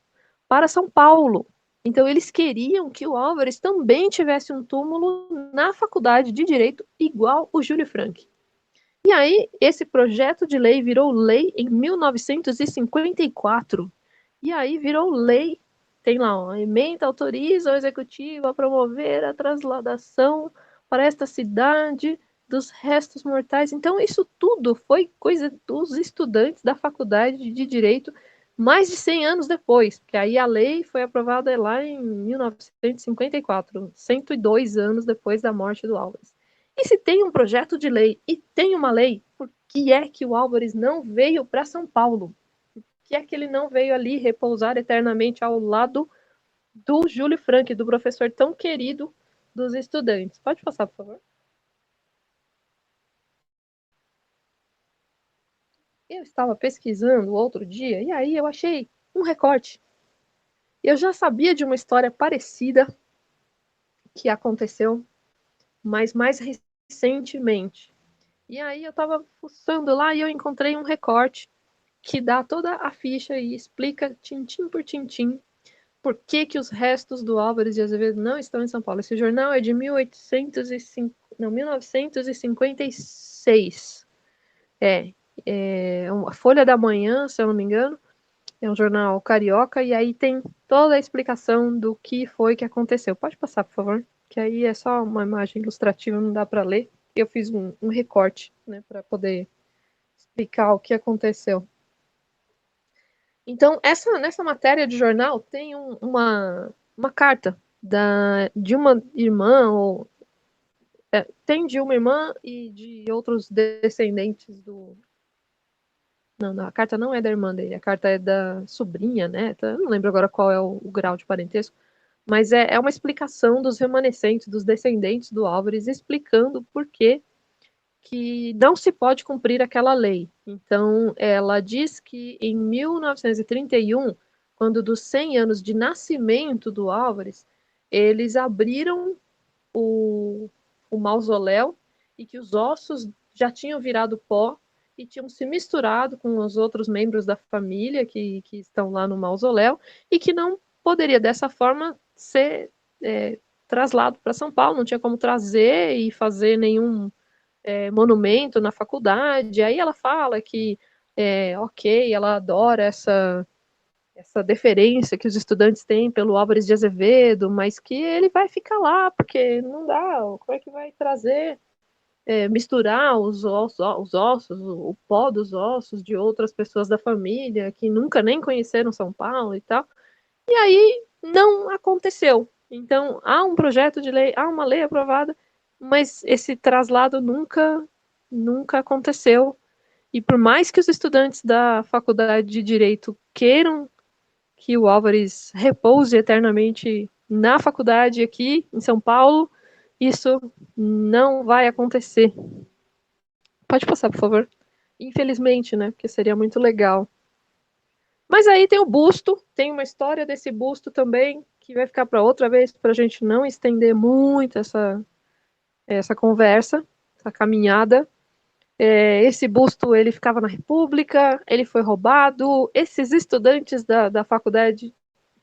para São Paulo. Então, eles queriam que o Álvares também tivesse um túmulo na Faculdade de Direito, igual o Júlio Frank. E aí, esse projeto de lei virou lei em 1954. E aí virou lei. Tem lá, a emenda autoriza o executivo a promover a transladação para esta cidade dos restos mortais. Então, isso tudo foi coisa dos estudantes da Faculdade de Direito mais de 100 anos depois, porque aí a lei foi aprovada lá em 1954, 102 anos depois da morte do Álvares. E se tem um projeto de lei e tem uma lei, por que é que o Álvares não veio para São Paulo? Por que é que ele não veio ali repousar eternamente ao lado do Júlio Frank, do professor tão querido dos estudantes? Pode passar, por favor. Eu estava pesquisando outro dia e aí eu achei um recorte. Eu já sabia de uma história parecida que aconteceu, mas mais recentemente. E aí eu estava fuçando lá e eu encontrei um recorte que dá toda a ficha e explica tintim por tintim por que que os restos do Álvares de Azevedo não estão em São Paulo. Esse jornal é de 1956. É uma Folha da Manhã, se eu não me engano. É um jornal carioca e aí tem toda a explicação do que foi que aconteceu. Pode passar, por favor? Que aí é só uma imagem ilustrativa, não dá para ler. Eu fiz um recorte, né, para poder explicar o que aconteceu. Então, nessa matéria de jornal tem uma carta de uma irmã, tem de uma irmã e de outros descendentes do. Não, a carta não é da irmã dele, a carta é da sobrinha, né? Eu não lembro agora qual é o grau de parentesco, mas é uma explicação dos remanescentes, dos descendentes do Álvares, explicando por que não se pode cumprir aquela lei. Então, ela diz que em 1931, quando dos 100 anos de nascimento do Álvares, eles abriram o mausoléu e que os ossos já tinham virado pó e tinham se misturado com os outros membros da família que estão lá no mausoléu e que não poderia dessa forma ser traslado para São Paulo, não tinha como trazer e fazer nenhum monumento na faculdade. Aí ela fala que ok, ela adora essa deferência que os estudantes têm pelo Álvares de Azevedo, mas que ele vai ficar lá, porque não dá, como é que vai trazer, misturar os ossos, o pó dos ossos de outras pessoas da família que nunca nem conheceram São Paulo e tal. E aí não aconteceu. Então, há um projeto de lei, há uma lei aprovada, mas esse traslado nunca aconteceu. E por mais que os estudantes da Faculdade de Direito queiram que o Álvares repouse eternamente na faculdade aqui em São Paulo, isso não vai acontecer. Pode passar, por favor. Infelizmente, né? Porque seria muito legal. Mas aí tem o busto, tem uma história desse busto também, que vai ficar para outra vez, para a gente não estender muito essa conversa, essa caminhada. Esse busto, ele ficava na República, ele foi roubado. Esses estudantes da faculdade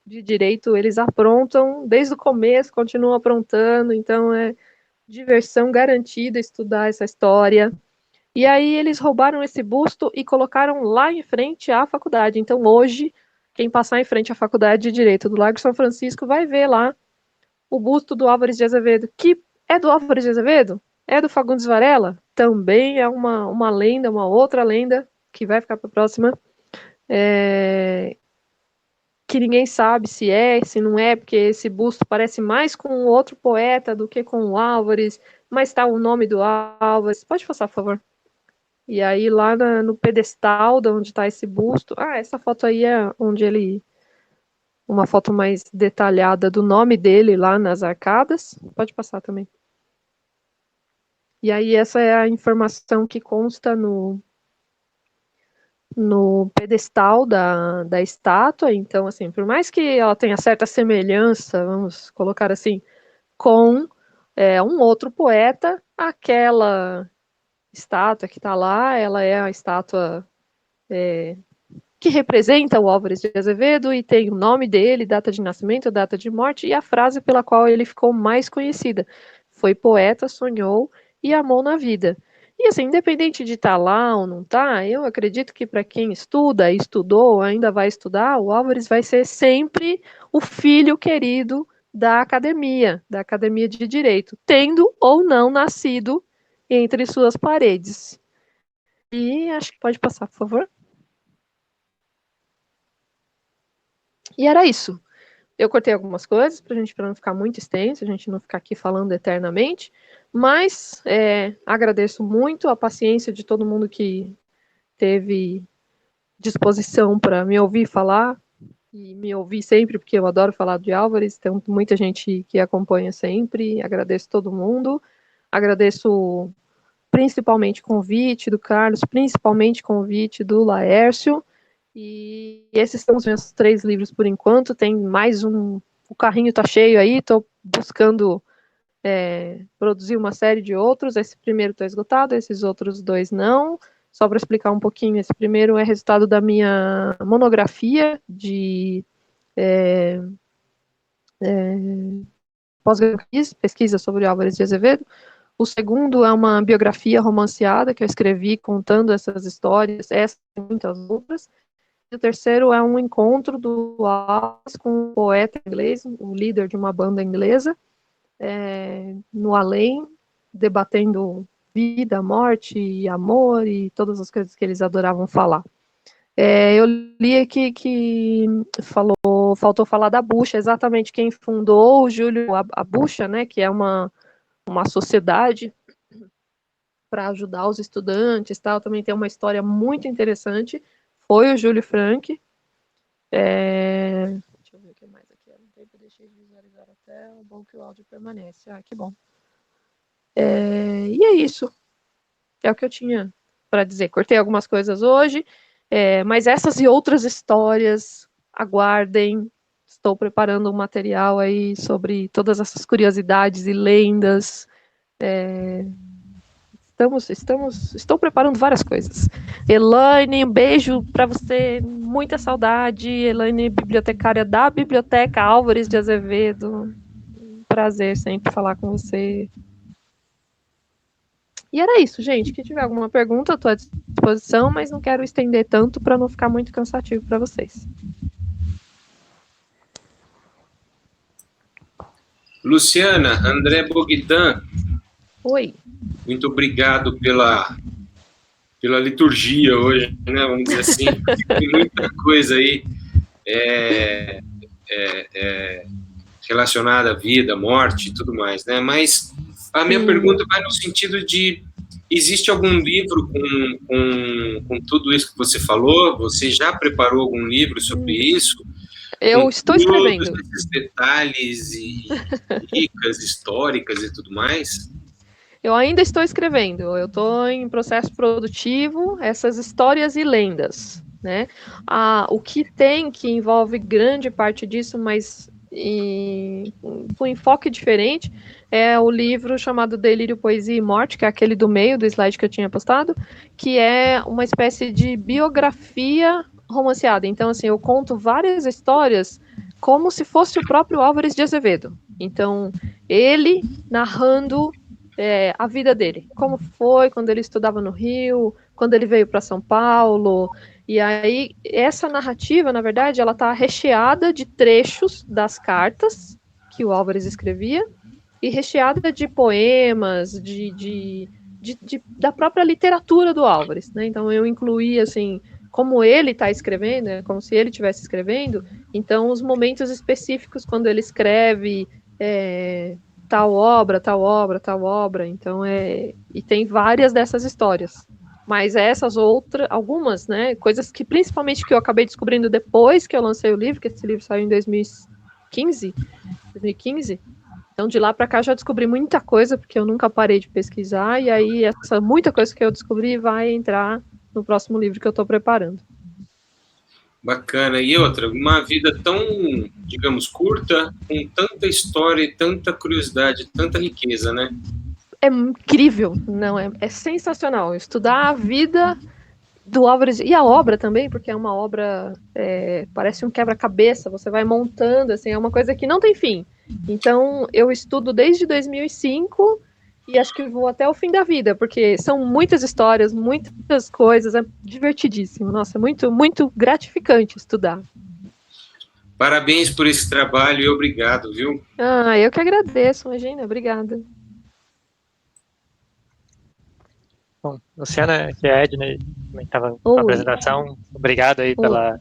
de Direito, eles aprontam desde o começo, continuam aprontando, então é diversão garantida estudar essa história. E aí eles roubaram esse busto e colocaram lá em frente à faculdade. Então hoje, quem passar em frente à Faculdade de Direito do Largo São Francisco vai ver lá o busto do Álvares de Azevedo, que é do Álvares de Azevedo? É do Fagundes Varela? Também é uma lenda, uma outra lenda, que vai ficar para a próxima, que ninguém sabe se não é, porque esse busto parece mais com outro poeta do que com o Álvares, mas está o nome do Álvares. Pode passar, por favor. E aí lá no pedestal de onde está esse busto, essa foto aí é onde ele, uma foto mais detalhada do nome dele lá nas arcadas, pode passar também. E aí essa é a informação que consta no pedestal da estátua. Então, assim, por mais que ela tenha certa semelhança, vamos colocar assim, com um outro poeta, aquela estátua que está lá, ela é a estátua que representa o Álvares de Azevedo e tem o nome dele, data de nascimento, data de morte e a frase pela qual ele ficou mais conhecida. Foi poeta, sonhou e amou na vida. E assim, independente de estar lá ou não estar, eu acredito que para quem estuda, estudou, ainda vai estudar, o Álvares vai ser sempre o filho querido da academia de direito, tendo ou não nascido entre suas paredes. E acho que pode passar, por favor. E era isso. Eu cortei algumas coisas para não ficar muito extenso, a gente não ficar aqui falando eternamente, mas agradeço muito a paciência de todo mundo que teve disposição para me ouvir falar, e me ouvir sempre, porque eu adoro falar de Álvares, tem muita gente que acompanha sempre, agradeço todo mundo, agradeço principalmente o convite do Carlos, principalmente o convite do Laércio, e esses são os meus 3 livros por enquanto. Tem mais um, o carrinho tá cheio aí, estou buscando produzir uma série de outros. Esse primeiro está esgotado, esses outros 2 não. Só para explicar um pouquinho, esse primeiro é resultado da minha monografia de pós-graduação, pesquisa sobre Álvares de Azevedo. O segundo é uma biografia romanceada que eu escrevi contando essas histórias, essas e muitas outras. E o terceiro é um encontro do Álvares com um poeta inglês, o líder de uma banda inglesa, no além, debatendo vida, morte, amor e todas as coisas que eles adoravam falar. Eu li aqui que faltou falar da Bucha, exatamente quem fundou o Júlio, a Bucha, né, que é uma sociedade para ajudar os estudantes, tal, também tem uma história muito interessante, foi o Júlio Frank. Deixa eu ver o que mais aqui. Não tempo, deixei de visualizar a tela. Bom que o áudio permanece. Que bom. E é isso. É o que eu tinha para dizer. Cortei algumas coisas hoje, mas essas e outras histórias, aguardem. Estou preparando um material aí sobre todas essas curiosidades e lendas. Estou preparando várias coisas. Elaine, um beijo para você, muita saudade. Elaine, bibliotecária da Biblioteca Álvares de Azevedo. Prazer sempre falar com você. E era isso, gente. Quem tiver alguma pergunta, eu estou à disposição, mas não quero estender tanto para não ficar muito cansativo para vocês. Luciana, André Bogdan. Oi. Muito obrigado pela liturgia hoje, né? Vamos dizer assim. Tem muita coisa aí relacionada à vida, morte e tudo mais, né? Mas a minha pergunta vai no sentido de: existe algum livro com tudo isso que você falou? Você já preparou algum livro sobre isso? Eu estou escrevendo. Todos esses detalhes e dicas históricas e tudo mais? Eu ainda estou escrevendo, eu estou em processo produtivo, essas histórias e lendas, né? O que envolve grande parte disso, mas com enfoque diferente, é o livro chamado Delírio, Poesia e Morte, que é aquele do meio do slide que eu tinha postado, que é uma espécie de biografia romanceada. Então, assim, eu conto várias histórias como se fosse o próprio Álvares de Azevedo. Então, ele narrando a vida dele, como foi quando ele estudava no Rio, quando ele veio para São Paulo, e aí essa narrativa, na verdade, ela está recheada de trechos das cartas que o Álvares escrevia, e recheada de poemas, da própria literatura do Álvares, né? Então eu incluí, assim, como ele está escrevendo, como se ele estivesse escrevendo, então os momentos específicos quando ele escreve tal obra, então e tem várias dessas histórias. Mas essas outras, algumas, né, coisas que principalmente que eu acabei descobrindo depois que eu lancei o livro, que esse livro saiu em 2015. Então de lá para cá eu já descobri muita coisa, porque eu nunca parei de pesquisar, e aí essa muita coisa que eu descobri vai entrar no próximo livro que eu estou preparando. Bacana. E outra, uma vida tão, digamos, curta, com tanta história e tanta curiosidade, tanta riqueza, né? É incrível, não, é sensacional. Estudar a vida do Álvares, e a obra também, porque é uma obra, parece um quebra-cabeça, você vai montando, assim, é uma coisa que não tem fim. Então, eu estudo desde 2005 e acho que vou até o fim da vida, porque são muitas histórias, muitas coisas, é divertidíssimo. Nossa, é muito, muito gratificante estudar. Parabéns por esse trabalho e obrigado, viu? Ah, eu que agradeço, imagina, obrigada. Bom, Luciana, que é a Edna, também estava com a Oi. apresentação. Obrigado aí pela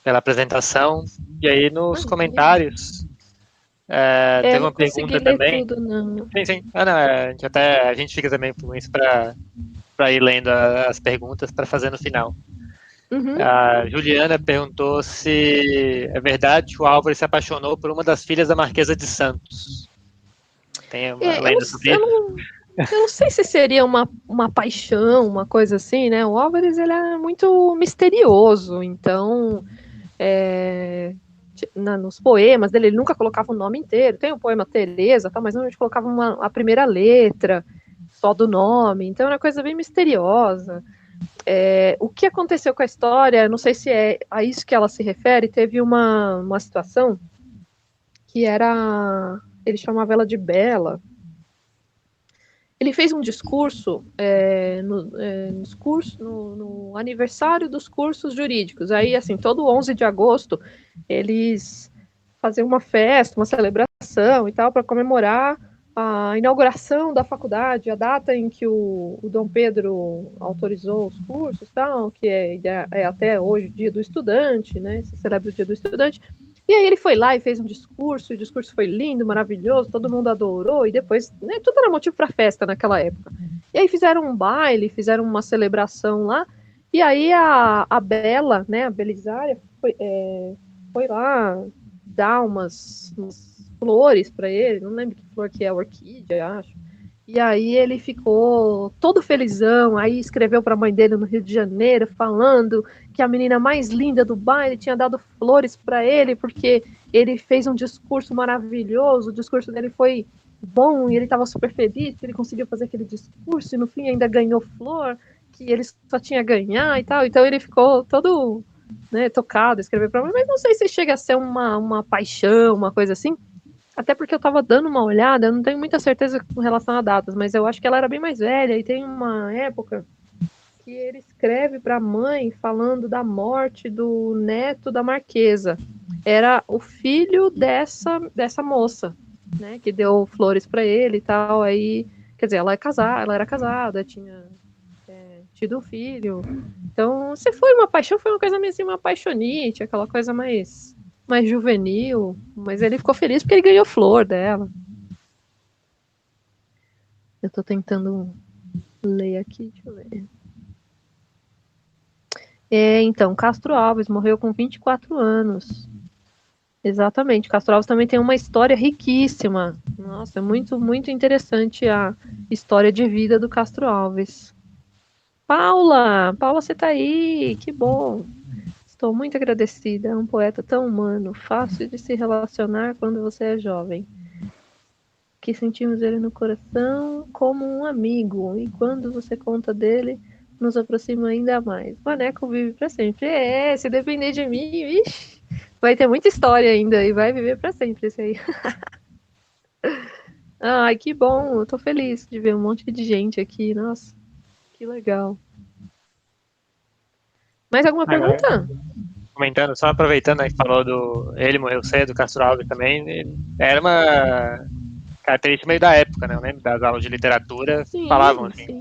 apresentação. E aí nos comentários teve uma pergunta também. Tudo, não. Sim. Não, a gente fica também com isso para ir lendo as perguntas para fazer no final. Uhum. A Juliana perguntou se é verdade que o Álvaro se apaixonou por uma das filhas da Marquesa de Santos. Tem uma lenda sobre isso? Eu não sei se seria uma paixão, uma coisa assim, né? O Álvares, ele é muito misterioso, então nos poemas dele, ele nunca colocava o nome inteiro. Tem o poema Teresa, mas não, a gente colocava a primeira letra só do nome, então é uma coisa bem misteriosa. O que aconteceu com a história, não sei se é a isso que ela se refere, teve uma situação que era, ele chamava ela de Bela. Ele fez um discurso no aniversário dos cursos jurídicos. Aí, assim, todo 11 de agosto, eles faziam uma festa, uma celebração e tal, para comemorar a inauguração da faculdade, a data em que o Dom Pedro autorizou os cursos, tal, que é até hoje o Dia do Estudante, né? Se celebra o Dia do Estudante. E aí ele foi lá e fez um discurso, e o discurso foi lindo, maravilhoso, todo mundo adorou, e depois, né, tudo era motivo para festa naquela época. E aí fizeram um baile, fizeram uma celebração lá, e aí a Bela, né, a Belisária, foi lá dar umas flores para ele, não lembro que flor que é, orquídea, acho. E aí ele ficou todo felizão, aí escreveu para a mãe dele no Rio de Janeiro, falando que a menina mais linda do baile tinha dado flores para ele, porque ele fez um discurso maravilhoso, o discurso dele foi bom, e ele estava super feliz que ele conseguiu fazer aquele discurso, e no fim ainda ganhou flor, que ele só tinha a ganhar e tal. Então ele ficou todo, né, tocado, escrever para mim, mas não sei se chega a ser uma paixão, uma coisa assim. Até porque eu tava dando uma olhada, eu não tenho muita certeza com relação a datas, mas eu acho que ela era bem mais velha, e tem uma época que ele escreve para a mãe falando da morte do neto da Marquesa. Era o filho dessa moça, né, que deu flores para ele e tal. Aí, quer dizer, ela era casada, tinha tido um filho. Então, se foi uma paixão, foi uma coisa meio assim, uma paixonite, aquela coisa mais juvenil, mas ele ficou feliz porque ele ganhou flor dela. Eu tô tentando ler aqui, deixa eu ver. Então, Castro Alves morreu com 24 anos. Exatamente, Castro Alves também tem uma história riquíssima. Nossa, é muito, muito interessante a história de vida do Castro Alves. Paula, você tá aí, que bom. Estou muito agradecida, é um poeta tão humano, fácil de se relacionar quando você é jovem. Que sentimos ele no coração como um amigo, e quando você conta dele, nos aproxima ainda mais. Maneco vive para sempre. Se depender de mim, ixi, vai ter muita história ainda, e vai viver para sempre esse aí. Ai, que bom, eu tô feliz de ver um monte de gente aqui, nossa, que legal. Mais alguma pergunta? Comentando, só aproveitando que falou ele morreu cedo, Castro Alves também, era uma característica meio da época, né? Eu lembro das aulas de literatura, falavam assim,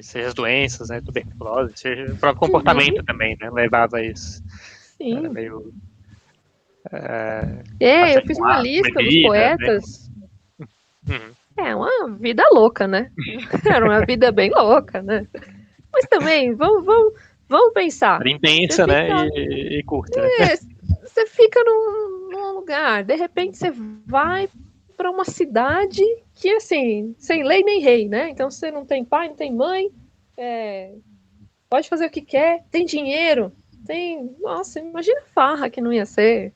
seja as doenças, né, tuberculose, seja o próprio comportamento também, né, levava a isso. Sim. Era meio... eu fiz uma lista dos poetas. É uma vida louca, né? Era uma vida bem louca, né? Mas também, vamos pensar. Era Você intensa, né? fica, E curta, né? você fica num lugar, de repente você vai para uma cidade que, assim, sem lei nem rei, né? Então você não tem pai, não tem mãe, pode fazer o que quer, tem dinheiro, tem. Nossa, imagina a farra que não ia ser.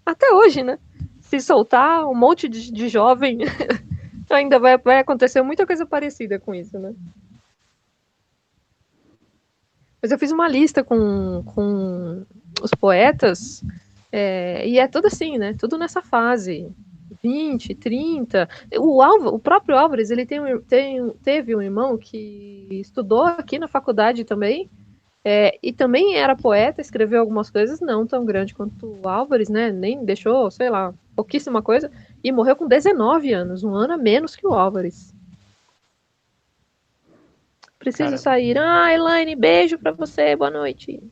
Até hoje, né? Se soltar um monte de jovem, ainda vai acontecer muita coisa parecida com isso, né? Mas eu fiz uma lista com os poetas, e é tudo assim, né? Tudo nessa fase. 20, 30. O próprio Álvares, ele teve um irmão que estudou aqui na faculdade também, e também era poeta, escreveu algumas coisas, não tão grande quanto o Álvares, né? Nem deixou, sei lá, pouquíssima coisa, e morreu com 19 anos, um ano a menos que o Álvares. Preciso Caramba. sair. Elaine, beijo pra você, boa noite.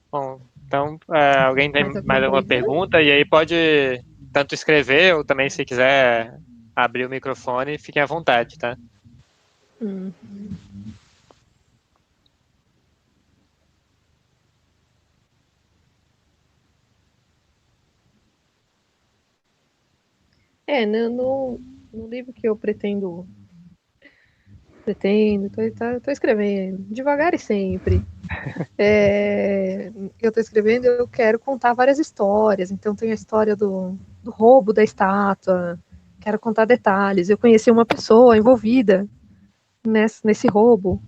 Bom, então, alguém tem alguma mais alguma coisa? pergunta? E aí pode tanto escrever ou também, se quiser abrir o microfone, fiquem à vontade, tá? Hum. No livro que eu tô escrevendo, devagar e sempre. Eu tô escrevendo, eu quero contar várias histórias. Então tem a história do roubo da estátua, quero contar detalhes. Eu conheci uma pessoa envolvida nesse roubo.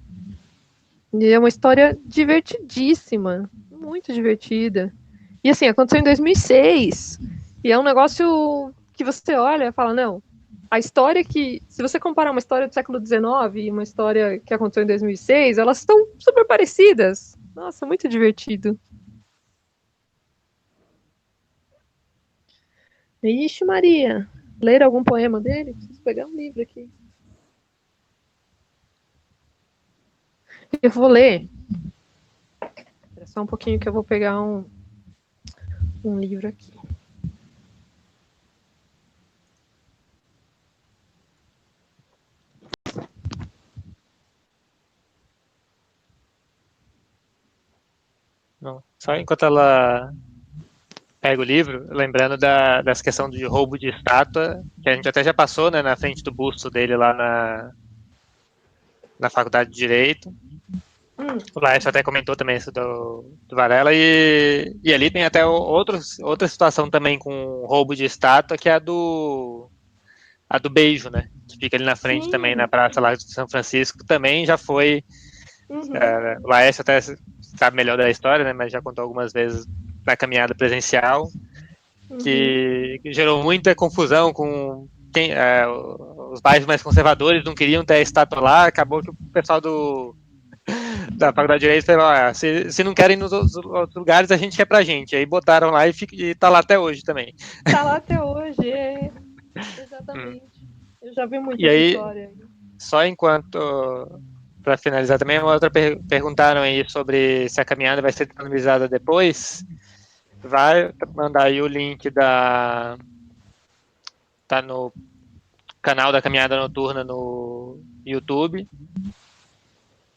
E é uma história divertidíssima, muito divertida. E assim, aconteceu em 2006. E é um negócio que você olha e fala, não, a história se você comparar uma história do século XIX e uma história que aconteceu em 2006, elas estão super parecidas. Nossa, muito divertido. Ixi, Maria, ler algum poema dele? Preciso pegar um livro aqui. Eu vou ler. Espera só um pouquinho que eu vou pegar um livro aqui. Não. Só enquanto ela pega o livro, lembrando dessa questão de roubo de estátua, que a gente até já passou, né, na frente do busto dele lá na Faculdade de Direito. O Laércio até comentou também isso do Varela, e ali tem até outra situação também com roubo de estátua, que é a do beijo, né? Que fica ali na frente também, na Sim. praça lá de São Francisco, também já foi. Uhum. O Laércio até sabe melhor da história, né? Mas já contou algumas vezes na caminhada presencial, que gerou muita confusão com os bairros mais conservadores não queriam ter a estátua lá, acabou que o pessoal da Faculdade de Direito falou, se não querem nos outros lugares, a gente quer pra gente. Aí botaram lá e tá lá até hoje também. Tá lá até hoje, Hum. exatamente. Eu já vi muito E essa aí, história. só enquanto, para finalizar também, uma outra perguntaram aí sobre se a caminhada vai ser disponibilizada depois. Vai mandar aí o link tá no canal da Caminhada Noturna no YouTube.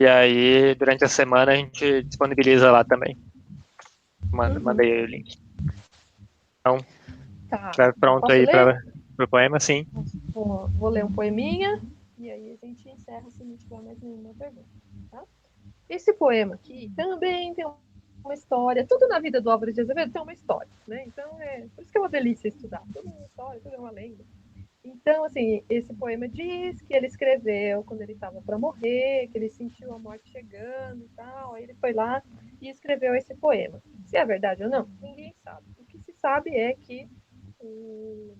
E aí, durante a semana, a gente disponibiliza lá também. Mandei aí o link. Então, Tá. tá pronto Posso aí ler? para o poema, sim. Vou ler um poeminha e aí a gente encerra se não tiver mais nenhuma pergunta. Tá? Esse poema aqui também tem uma história. Tudo na vida do Álvares de Azevedo tem uma história, né? Então, por isso que é uma delícia estudar. Tudo é uma história, tudo é uma lenda. Então, assim, esse poema diz que ele escreveu quando ele estava para morrer, que ele sentiu a morte chegando e tal. Aí ele foi lá e escreveu esse poema. Se é verdade ou não, ninguém sabe. O que se sabe é que o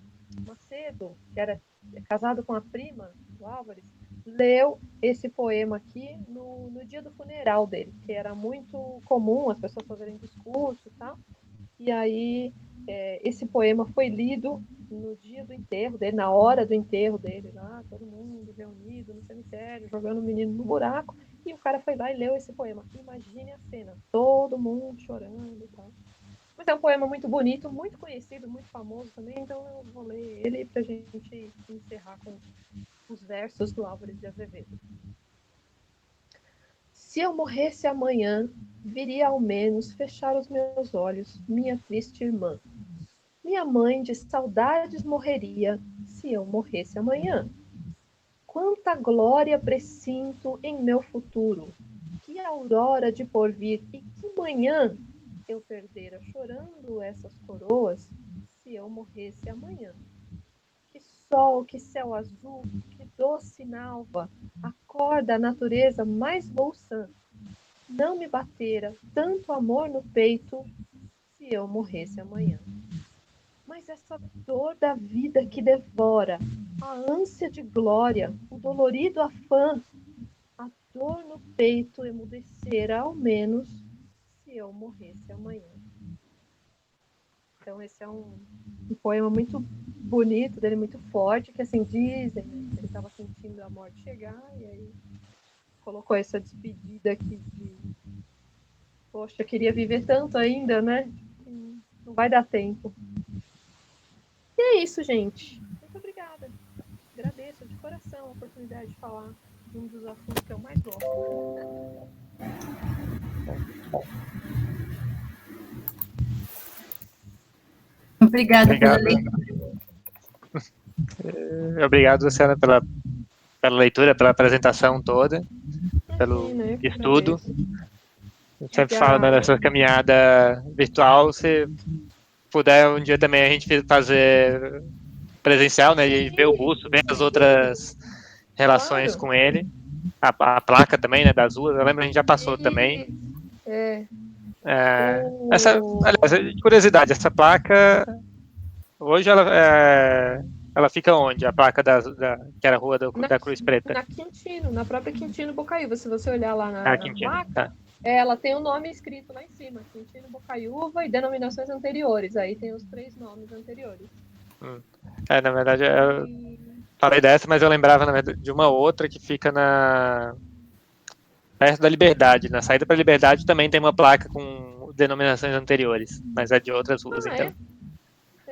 Macedo, que era casado com a prima do Álvares, leu esse poema aqui no dia do funeral dele, que era muito comum as pessoas fazerem discurso e tal. E aí esse poema foi lido no dia do enterro dele, na hora do enterro dele, lá, todo mundo reunido no cemitério, jogando o menino no buraco. E o cara foi lá e leu esse poema. Imagine a cena, todo mundo chorando e tal. Mas é um poema muito bonito, muito conhecido, muito famoso também, então eu vou ler ele pra gente encerrar com os versos do Álvares de Azevedo. Se eu morresse amanhã, viria ao menos fechar os meus olhos, minha triste irmã. Minha mãe de saudades morreria se eu morresse amanhã. Quanta glória presinto em meu futuro, que aurora de porvir e que manhã eu perdera chorando essas coroas se eu morresse amanhã. Que sol, que céu azul, que doce nalva, acorda a natureza mais louçã. Não me batera tanto amor no peito se eu morresse amanhã. Mas essa dor da vida que devora, a ânsia de glória, o dolorido afã, a dor no peito emudecera ao menos se eu morresse amanhã. Então esse é um poema muito bonito, dele muito forte, que assim dizem, né, que ele estava sentindo a morte chegar e aí colocou essa despedida aqui de poxa, queria viver tanto ainda, né? Não vai dar tempo. E é isso, gente. Muito obrigada. Agradeço de coração a oportunidade de falar de um dos assuntos que eu mais gosto. Obrigada pela Obrigado. leitura. Obrigado, Luciana, pela leitura, pela apresentação toda, pelo Imagina, eu que estudo. agradeço. Eu sempre falo, né, dessa caminhada virtual, se puder um dia também a gente fazer presencial, né, e ver o busto, ver as outras relações Claro. com ele, a placa também, né, das ruas, eu lembro, a gente já passou também. Essa, aliás, curiosidade, essa placa, hoje ela fica onde? A placa que era a rua da Cruz Preta? Na Quintino, na própria Quintino Bocaiúva. Se você olhar lá na Quintino, placa, tá. Ela tem o nome escrito lá em cima, Quintino Bocaiúva e denominações anteriores. Aí tem os 3 nomes anteriores. Na verdade, eu falei dessa, mas eu lembrava na verdade, de uma outra que fica perto da Liberdade. Na saída para a Liberdade também tem uma placa com denominações anteriores, mas é de outras ruas, então.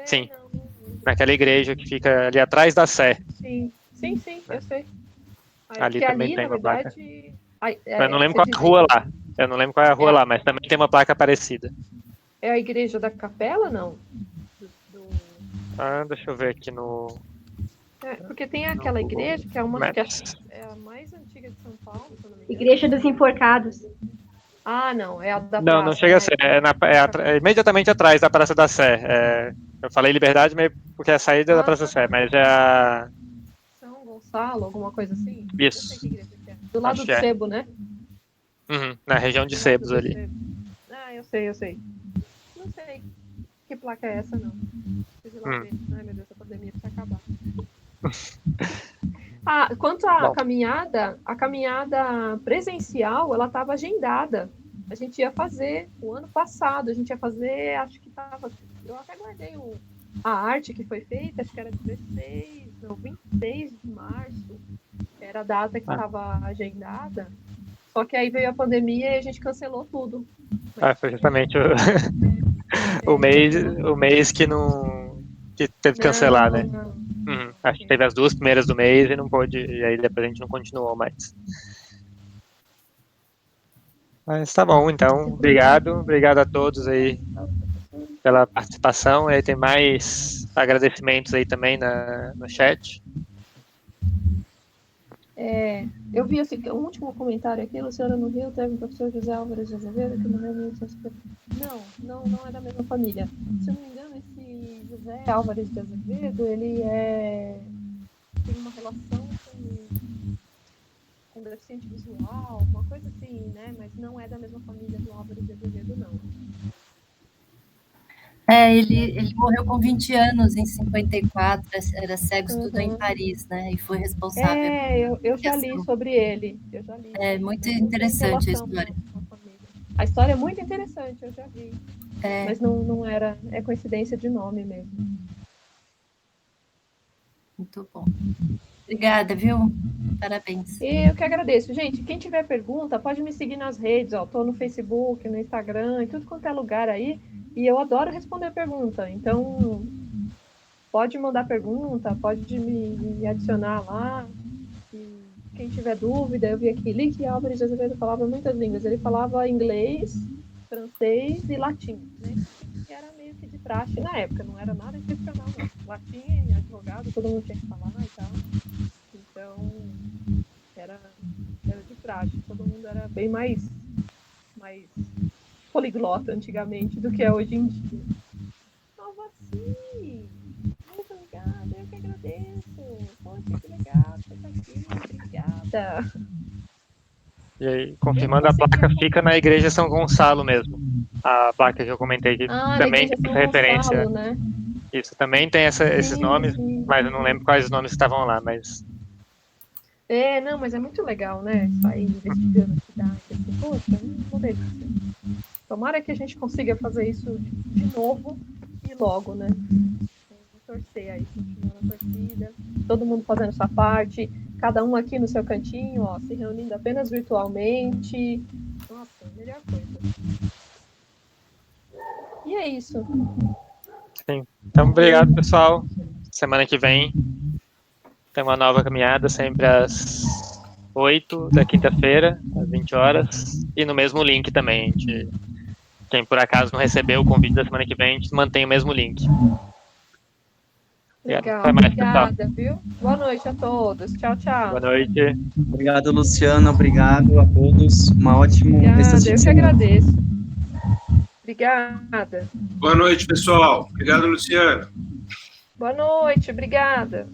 Sim, não. naquela igreja que fica ali atrás da Sé. Sim, eu sei. Ali porque também ali, tem na uma placa. verdade... Eu não lembro qual é a rua lá. Eu não lembro qual é a rua lá, mas também tem uma placa parecida. É a igreja da Capela, não? Deixa eu ver aqui no... porque tem aquela igreja que é uma que é a mais antiga de São Paulo, se eu não me engano. Igreja dos Enforcados. Não, é a da Não, praça, não chega a ser. É imediatamente atrás da Praça da Sé. Eu falei Liberdade porque é a saída da Praça da Sé, mas é a... São Gonçalo, alguma coisa assim? Isso. Não sei que igreja que é. Do lado Acho do Sebo, né? Na região de Sebos ali. Eu sei. Não sei que placa é essa, não. Preciso ir lá ver. Ai, meu Deus, a pandemia precisa acabar. Quanto à caminhada, a caminhada presencial, ela estava agendada. A gente ia fazer o ano passado, a gente ia fazer, acho que estava... Eu até guardei a arte que foi feita, acho que era 26 de março. Era a data que estava agendada. Só que aí veio a pandemia e a gente cancelou tudo. Foi justamente o mês que teve que cancelar, né? Acho que teve as 2 primeiras do mês e não pôde, e aí depois a gente não continuou mais. Mas tá bom, então, obrigado a todos aí pela participação. Aí tem mais agradecimentos aí também no chat. Eu vi assim, um último comentário aqui, Luciana no Rio teve o professor José Álvares de Azevedo, que morreu em 1850. Não é da mesma família. Se eu não me engano, esse José Álvares de Azevedo, ele tem uma relação com deficiente visual, uma coisa assim, né? Mas não é da mesma família do Álvares de Azevedo, não. Ele morreu com 20 anos, em 54, era cego, estudou em Paris, né? E foi responsável. Eu já li sobre ele. Muito interessante a história. A história é muito interessante, eu já vi. Mas não era... É coincidência de nome mesmo. Muito bom. Obrigada, viu? Parabéns. Eu que agradeço. Gente, quem tiver pergunta, pode me seguir nas redes, ó. Tô no Facebook, no Instagram, em tudo quanto é lugar aí. E eu adoro responder pergunta. Então, pode mandar pergunta, pode me adicionar lá. E quem tiver dúvida, eu vi aqui, Lick Álvares de Azevedo falava muitas línguas. Ele falava inglês, francês e latim, né? Que era meio que de praxe na época, não era nada excepcional, não. Latim, advogado, todo mundo tinha que falar e tal. Então, era de praxe, todo mundo era bem mais poliglota antigamente do que é hoje em dia. Nova sim! Muito obrigada, eu que agradeço. Poxa, que legal, você tá aqui, obrigada. E aí, confirmando, a placa fica na Igreja São Gonçalo mesmo. A placa que eu comentei aqui também tem essa referência. Gonçalo, né? Isso, também tem esses nomes, mas eu não lembro quais os nomes estavam lá, mas... Não, mas é muito legal, né? Sair investigando a cidade, assim, poxa, não delícia. Tomara que a gente consiga fazer isso de novo e logo, né? Torcer aí, continuar na torcida, todo mundo fazendo sua parte, cada um aqui no seu cantinho, ó, se reunindo apenas virtualmente. Nossa, melhor coisa. E é isso. Sim. Então, obrigado, pessoal. Semana que vem tem uma nova caminhada, sempre às 8 da quinta-feira, às 20 horas, e no mesmo link também. Quem por acaso não recebeu o convite da semana que vem, a gente mantém o mesmo link. Legal, até mais, obrigada, pessoal. viu? Boa noite a todos. Tchau, tchau. Boa noite. Obrigado, Luciana. Obrigado a todos. Uma ótima Obrigada, sexta eu que semana. agradeço. Obrigada. Boa noite, pessoal. Obrigado, Luciano. Boa noite, obrigada.